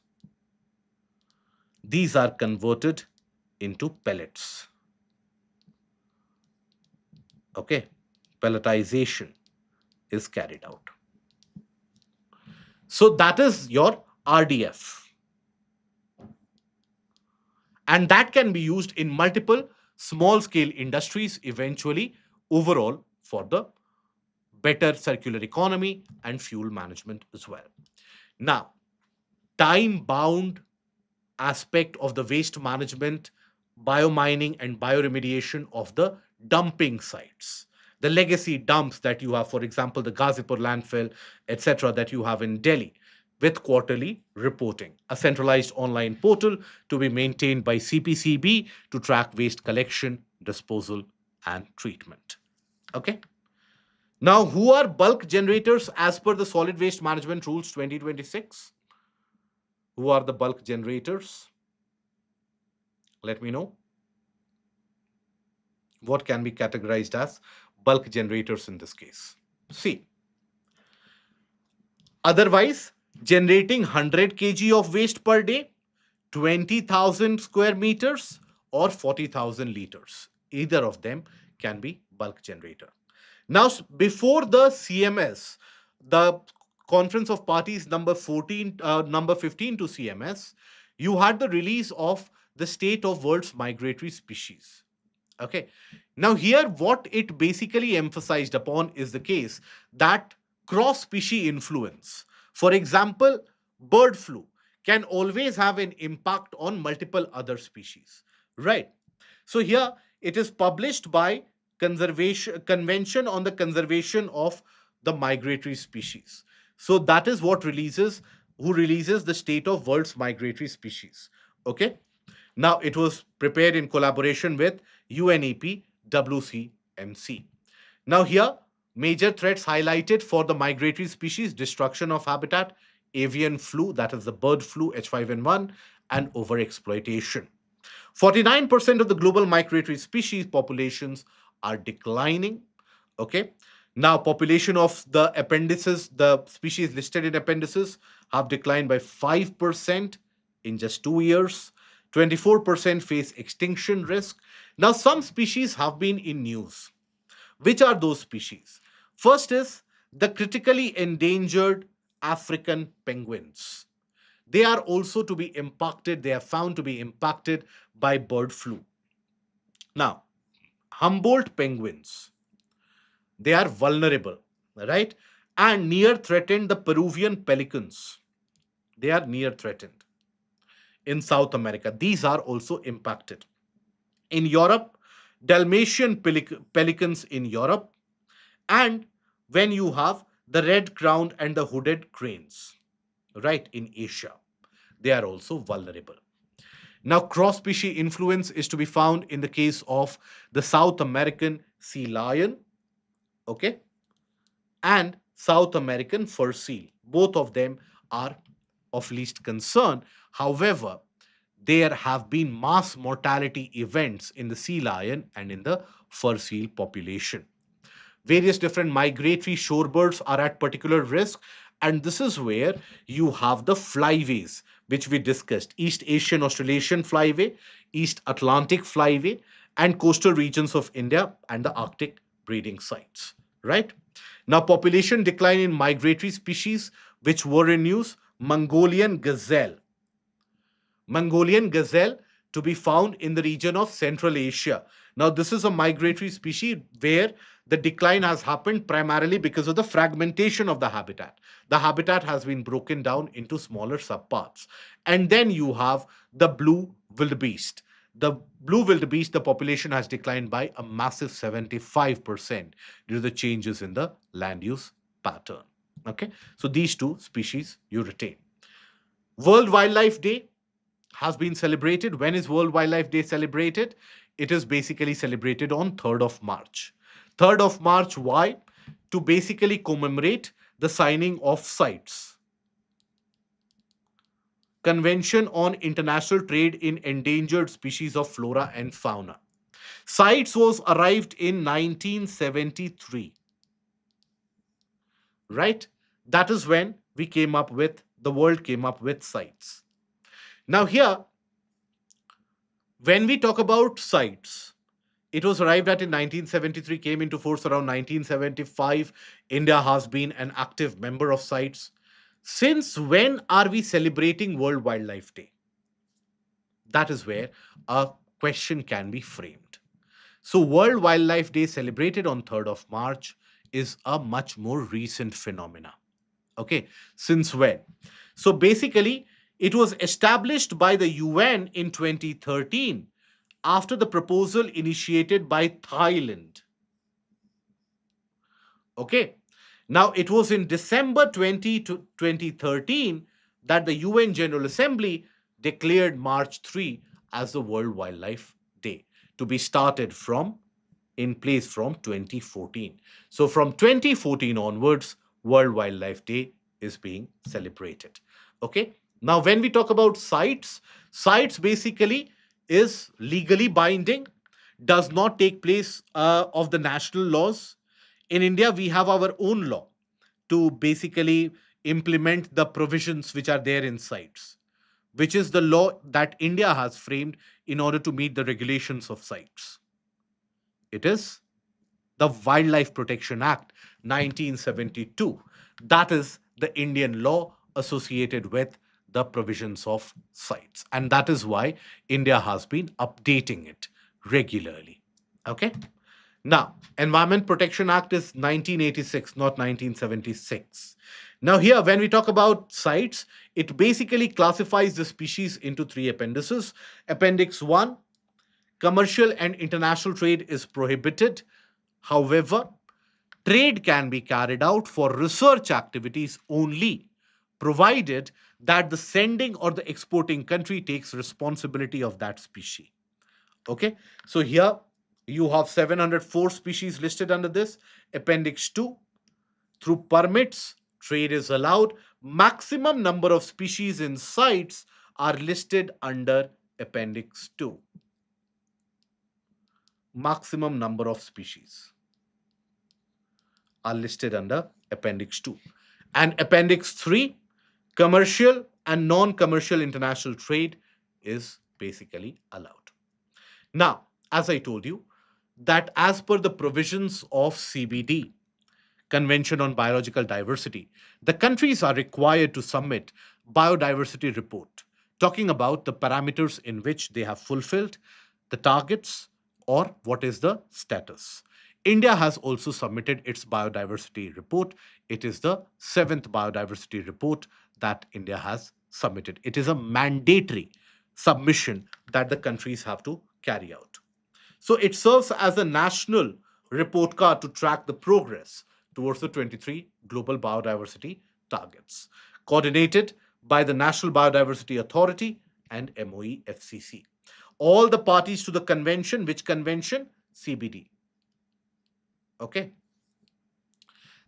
These are converted into pellets. Okay, pelletization is carried out. So that is your RDF, and that can be used in multiple small scale industries eventually, overall, for the better circular economy and fuel management as well. Now, time bound aspect of the waste management, biomining, and bioremediation of the dumping sites. the legacy dumps that you have, for example, the Ghazipur landfill, etc., that you have in Delhi, with quarterly reporting, a centralized online portal to be maintained by CPCB to track waste collection, disposal, and treatment. Okay. Now, who are bulk generators as per the Solid Waste Management Rules 2026? Who are the bulk generators? Let me know. What can be categorized as bulk generators in this case? See, otherwise, generating 100 kg of waste per day, 20,000 square meters, or 40,000 liters. Either of them can be bulk generator. Now, before the CMS, the Conference of Parties number 14, number 15 to CMS, you had the release of the state of world's migratory species. Okay. Now, here, what it basically emphasized upon is the case that cross species influence. For example, bird flu can always have an impact on multiple other species, right? So, here it is published by Convention on the Conservation of the Migratory Species. So, that is what releases, who releases the state of world's migratory species. Okay. Now, it was prepared in collaboration with UNEP WCMC. Now, here, major threats highlighted for the migratory species: destruction of habitat, avian flu, that is the bird flu H5N1, and overexploitation. 49% of the global migratory species populations are declining. Okay. Now, population of the appendices, the species listed in appendices, have declined by 5% in just 2 years. 24% face extinction risk. Now, some species have been in news. Which are those species? First is the critically endangered African penguins. They are also to be impacted, they are found to be impacted by bird flu. Now, Humboldt penguins, they are vulnerable, right? And near threatened the Peruvian pelicans. They are near threatened. In South America, these are also impacted. In Europe, Dalmatian pelicans in Europe, and when you have the red crowned and the hooded cranes, right, in Asia, they are also vulnerable. Now, cross species influence is to be found in the case of the South American sea lion, okay, and South American fur seal. Both of them are of least concern. However, there have been mass mortality events in the sea lion and in the fur seal population. Various different migratory shorebirds are at particular risk, and this is where you have the flyways, which we discussed: East Asian Australasian flyway, East Atlantic flyway, and coastal regions of India and the Arctic breeding sites, right? Now, population decline in migratory species which were in use: Mongolian gazelle to be found in the region of Central Asia. Now, this is a migratory species where the decline has happened primarily because of the fragmentation of the habitat. The habitat has been broken down into smaller subparts. And then you have the blue wildebeest. The blue wildebeest, the population has declined by a massive 75% due to the changes in the land use pattern. Okay, so these two species you retain. World Wildlife Day has been celebrated. When is World Wildlife Day celebrated? It is basically celebrated on 3rd of March. 3rd of March, why? To basically commemorate the signing of CITES, Convention on International Trade in Endangered Species of Flora and Fauna. CITES was arrived in 1973, right? That is when the world came up with CITES. Now, here, when we talk about CITES, it was arrived at in 1973, came into force around 1975. India has been an active member of CITES. Since when are we celebrating World Wildlife Day? That is where a question can be framed. So, World Wildlife Day, celebrated on 3rd of March, is a much more recent phenomena. Okay, since when? So, basically, it was established by the UN in 2013 after the proposal initiated by Thailand. Okay. Now, it was in December 2013 that the UN General Assembly declared March 3 as the World Wildlife Day, to be started from in place from 2014. So, from 2014 onwards, World Wildlife Day is being celebrated. Okay. Now, when we talk about sites, sites basically is legally binding, does not take place of the national laws. In India, we have our own law to basically implement the provisions which are there in sites, which is the law that India has framed in order to meet the regulations of sites. It is the Wildlife Protection Act 1972. That is the Indian law associated with the provisions of sites. And that is why India has been updating it regularly. Okay. Now, Environment Protection Act is 1986, not 1976. Now, here, when we talk about sites, it basically classifies the species into three appendices. Appendix 1, commercial and international trade is prohibited. However, trade can be carried out for research activities only, provided that the sending or the exporting country takes responsibility of that species. Okay, so here you have 704 species listed under this. Appendix 2, through permits, trade is allowed. Maximum number of species in sites are listed under Appendix 2. Maximum number of species are listed under Appendix 2. And Appendix 3, commercial and non commercial international trade is basically allowed. Now, as I told you, that as per the provisions of CBD, Convention on Biological Diversity, the countries are required to submit biodiversity report talking about the parameters in which they have fulfilled the targets or what is the status. India has also submitted its biodiversity report. It is the seventh biodiversity report that India has submitted. It is a mandatory submission that the countries have to carry out. So it serves as a national report card to track the progress towards the 23 global biodiversity targets, coordinated by the National Biodiversity Authority and MOE-FCC. All the parties to the convention, which convention? CBD. Okay.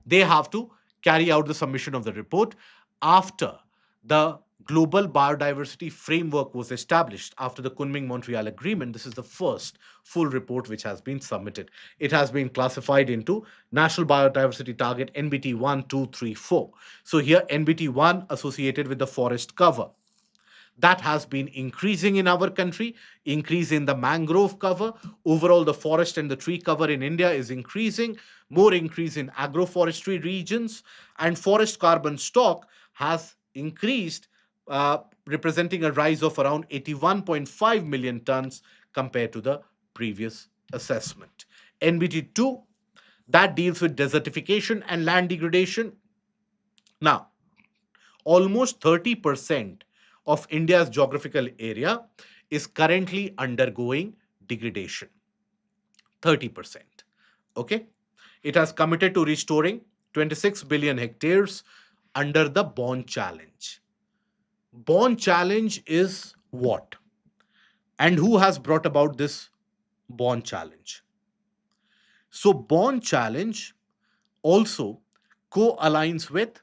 They have to carry out the submission of the report after the global biodiversity framework was established after the Kunming Montreal Agreement. This is the first full report which has been submitted. It has been classified into National Biodiversity Target NBT 1, 2, 3, 4. So here NBT 1 associated with the forest cover, that has been increasing in our country, increase in the mangrove cover. Overall, the forest and the tree cover in India is increasing, more increase in agroforestry regions, and forest carbon stock has increased, representing a rise of around 81.5 million tons compared to the previous assessment. NBT 2, that deals with desertification and land degradation. Now, almost 30% of India's geographical area is currently undergoing degradation. 30%. Okay. It has committed to restoring 26 billion hectares under the Bond Challenge. Bond Challenge is what? And who has brought about this Bond Challenge? So, Bond Challenge also co-aligns with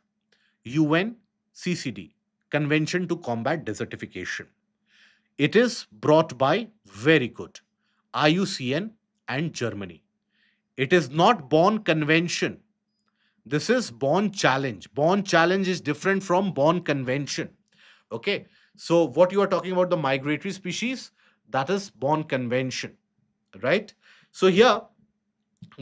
UNCCD, Convention to Combat Desertification. It is brought by very good IUCN and Germany. It is not Bonn Convention. This is Bonn Challenge. Bonn Challenge is different from Bonn Convention. Okay. So, what you are talking about, the migratory species, that is Bonn Convention, right? So, here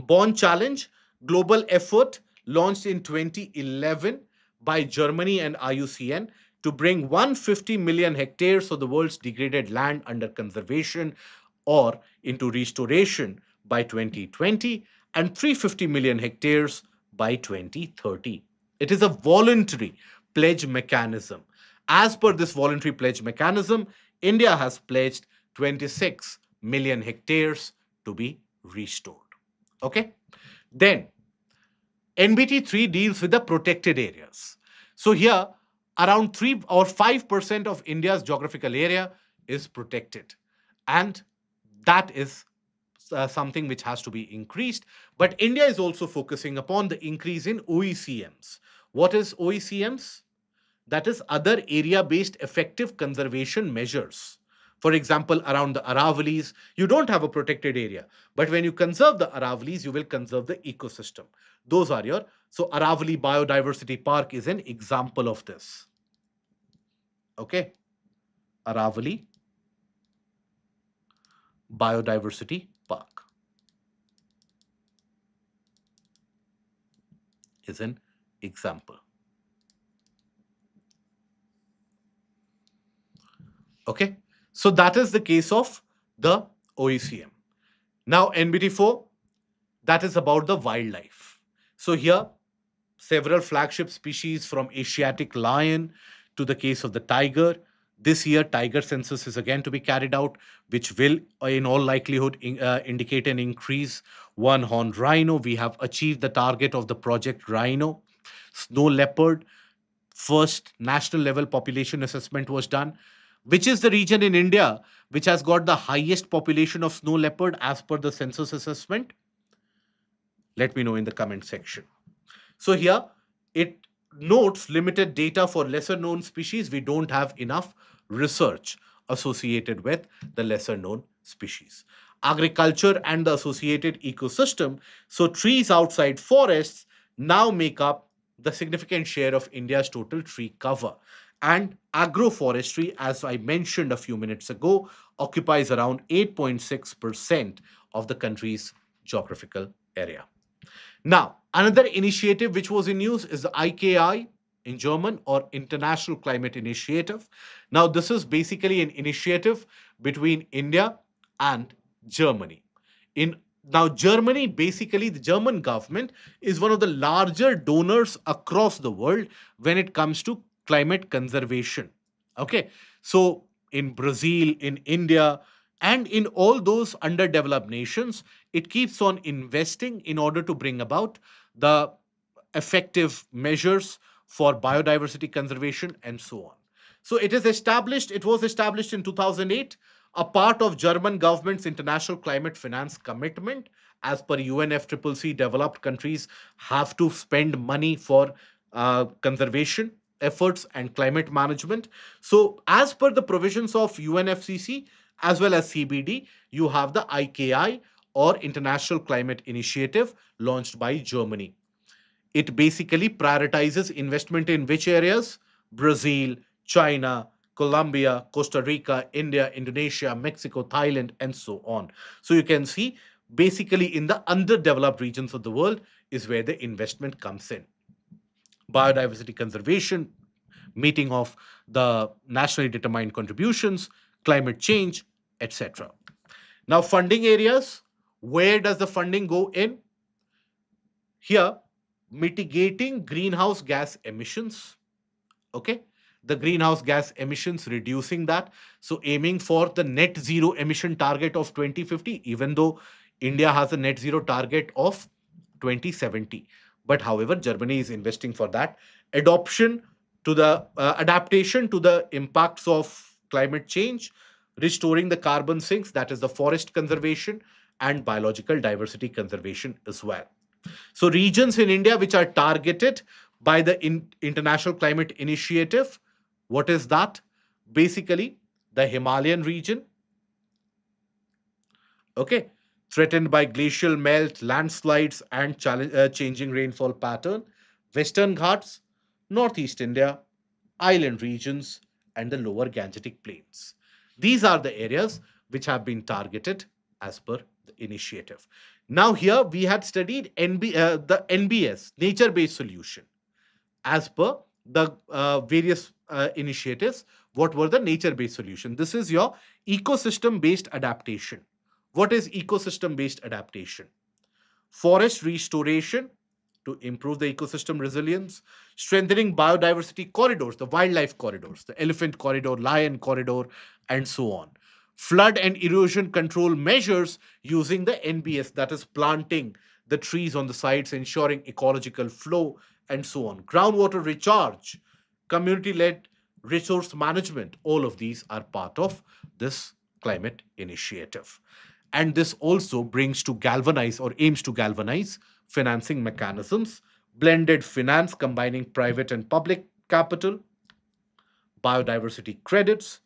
Bonn Challenge, global effort launched in 2011 by Germany and IUCN to bring 150 million hectares of the world's degraded land under conservation or into restoration by 2020 and 350 million hectares by 2030. It is a voluntary pledge mechanism. As per this voluntary pledge mechanism, India has pledged 26 million hectares to be restored. Okay. Then NBT3 deals with the protected areas. So here, around 3 or 5% of India's geographical area is protected. And that is something which has to be increased. But India is also focusing upon the increase in OECMs. What is OECMs? That is other area based effective conservation measures. For example, around the Aravalis, you don't have a protected area, but when you conserve the Aravalis, you will conserve the ecosystem. Those are your, so Aravali Biodiversity Park is an example of this. Okay, Aravali Biodiversity Park is an example. Okay, so that is the case of the OECM. Now, NBT4, that is about the wildlife. So here, several flagship species from Asiatic lion to the case of the tiger. This year, tiger census is again to be carried out, which will, in all likelihood, indicate an increase. One horned rhino, we have achieved the target of the project Rhino. Snow leopard, first national level population assessment was done. Which is the region in India which has got the highest population of snow leopard as per the census assessment? Let me know in the comment section. So here it notes limited data for lesser known species. We don't have enough research associated with the lesser known species. Agriculture and the associated ecosystem. So trees outside forests now make up the significant share of India's total tree cover. And agroforestry, as I mentioned a few minutes ago, occupies around 8.6% of the country's geographical area. Now, another initiative which was in use is the IKI in German, or International Climate Initiative. Now, this is basically an initiative between India and Germany. In Now, Germany, basically the German government is one of the larger donors across the world when it comes to climate conservation. Okay, so in Brazil, in India, and in all those underdeveloped nations, it keeps on investing in order to bring about the effective measures for biodiversity conservation and so on. So it was established in 2008, a part of German government's international climate finance commitment. As per UNFCCC, developed countries have to spend money for conservation efforts and climate management. So, as per the provisions of UNFCCC as well as CBD, you have the IKI, or International Climate Initiative, launched by Germany. It basically prioritizes investment in which areas? Brazil, China, Colombia, Costa Rica, India, Indonesia, Mexico, Thailand, and so on. So you can see basically in the underdeveloped regions of the world is where the investment comes in. Biodiversity conservation, meeting of the nationally determined contributions, climate change, etc. Now, funding areas, where does the funding go in? Here, mitigating greenhouse gas emissions. Okay, the greenhouse gas emissions, reducing that. So, aiming for the net zero emission target of 2050, even though India has a net zero target of 2070. But however, Germany is investing for that. Adoption to the adaptation to the impacts of climate change, restoring the carbon sinks, that is the forest conservation, and biological diversity conservation as well. So, regions in India which are targeted by the International Climate Initiative, what is that? Basically, the Himalayan region, okay, threatened by glacial melt, landslides, and changing rainfall pattern, Western Ghats, Northeast India, island regions, and the lower Gangetic Plains. These are the areas which have been targeted as per the initiative. Now, here we had studied the NBS, nature based solution, as per the various initiatives. What were the nature based solution? This is your ecosystem based adaptation. What is ecosystem based adaptation? Forest restoration to improve the ecosystem resilience, strengthening biodiversity corridors, the wildlife corridors, the elephant corridor, lion corridor, and so on. Flood and erosion control measures using the NBS, that is planting the trees on the sides, ensuring ecological flow, and so on. Groundwater recharge, community led resource management, all of these are part of this climate initiative. And this also brings to galvanize or aims to galvanize financing mechanisms, blended finance combining private and public capital, biodiversity credits,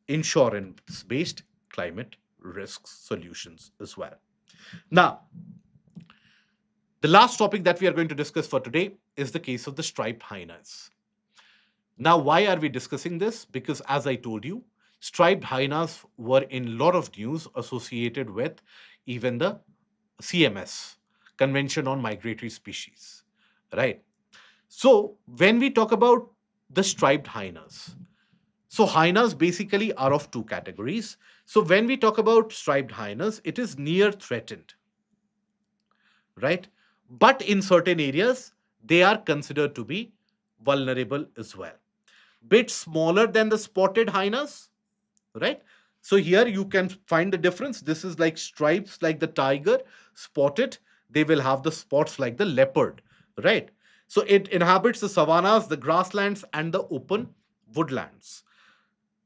insurance based climate risk solutions as well. Now, the last topic that we are going to discuss for today is the case of the striped hyenas. Now, why are we discussing this? Because as I told you, striped hyenas were in a lot of news associated with even the CMS, Convention on Migratory Species, right? So, when we talk about the striped hyenas, so hyenas basically are of two categories. So, when we talk about striped hyenas, it is near threatened, right? But in certain areas, they are considered to be vulnerable as well. Bit smaller than the spotted hyenas, right? So here you can find the difference. This is like stripes like the tiger, spotted. They will have the spots like the leopard, right? So it inhabits the savannas, the grasslands, and the open woodlands.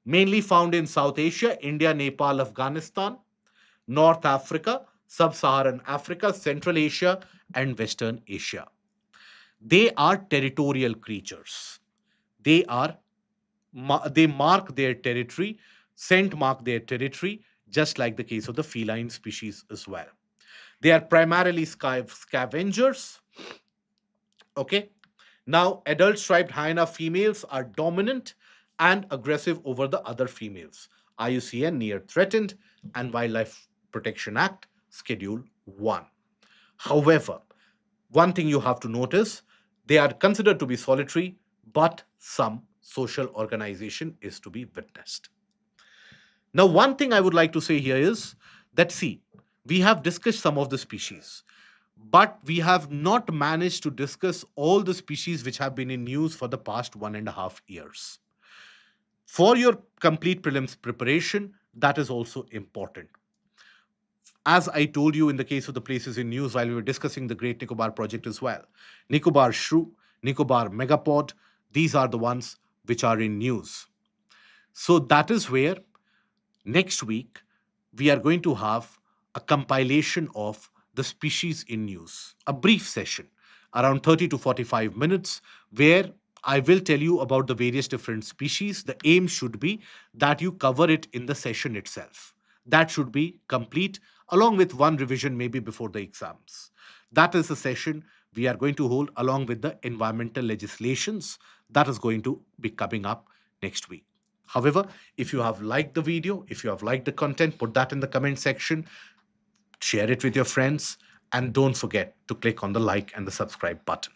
Mainly found in South Asia, India, Nepal, Afghanistan, North Africa, Sub Saharan Africa, Central Asia, and Western Asia. They are territorial creatures. They are they mark their territory, scent mark their territory, just like the case of the feline species as well. They are primarily scavengers. Okay. Now, adult striped hyena females are dominant and aggressive over the other females. IUCN Near Threatened and Wildlife Protection Act, Schedule 1. However, one thing you have to notice, they are considered to be solitary, but some social organization is to be witnessed. Now, one thing I would like to say here is that, see, we have discussed some of the species, but we have not managed to discuss all the species which have been in news for the past 1.5 years. For your complete prelims preparation, that is also important. As I told you in the case of the places in news while we were discussing the Great Nicobar project as well, Nicobar shrew, Nicobar megapod, these are the ones which are in news. So that is where next week we are going to have a compilation of the species in news, a brief session around 30 to 45 minutes where I will tell you about the various different species. The aim should be that you cover it in the session itself. That should be complete along with one revision maybe before the exams. That is the session we are going to hold along with the environmental legislations that is going to be coming up next week. However, if you have liked the video, if you have liked the content, put that in the comment section, share it with your friends, and don't forget to click on the like and the subscribe button.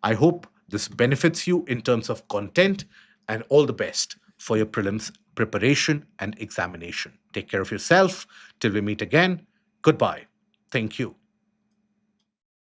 I hope this benefits you in terms of content, and all the best for your prelims preparation and examination. Take care of yourself. Till we meet again, goodbye. Thank you.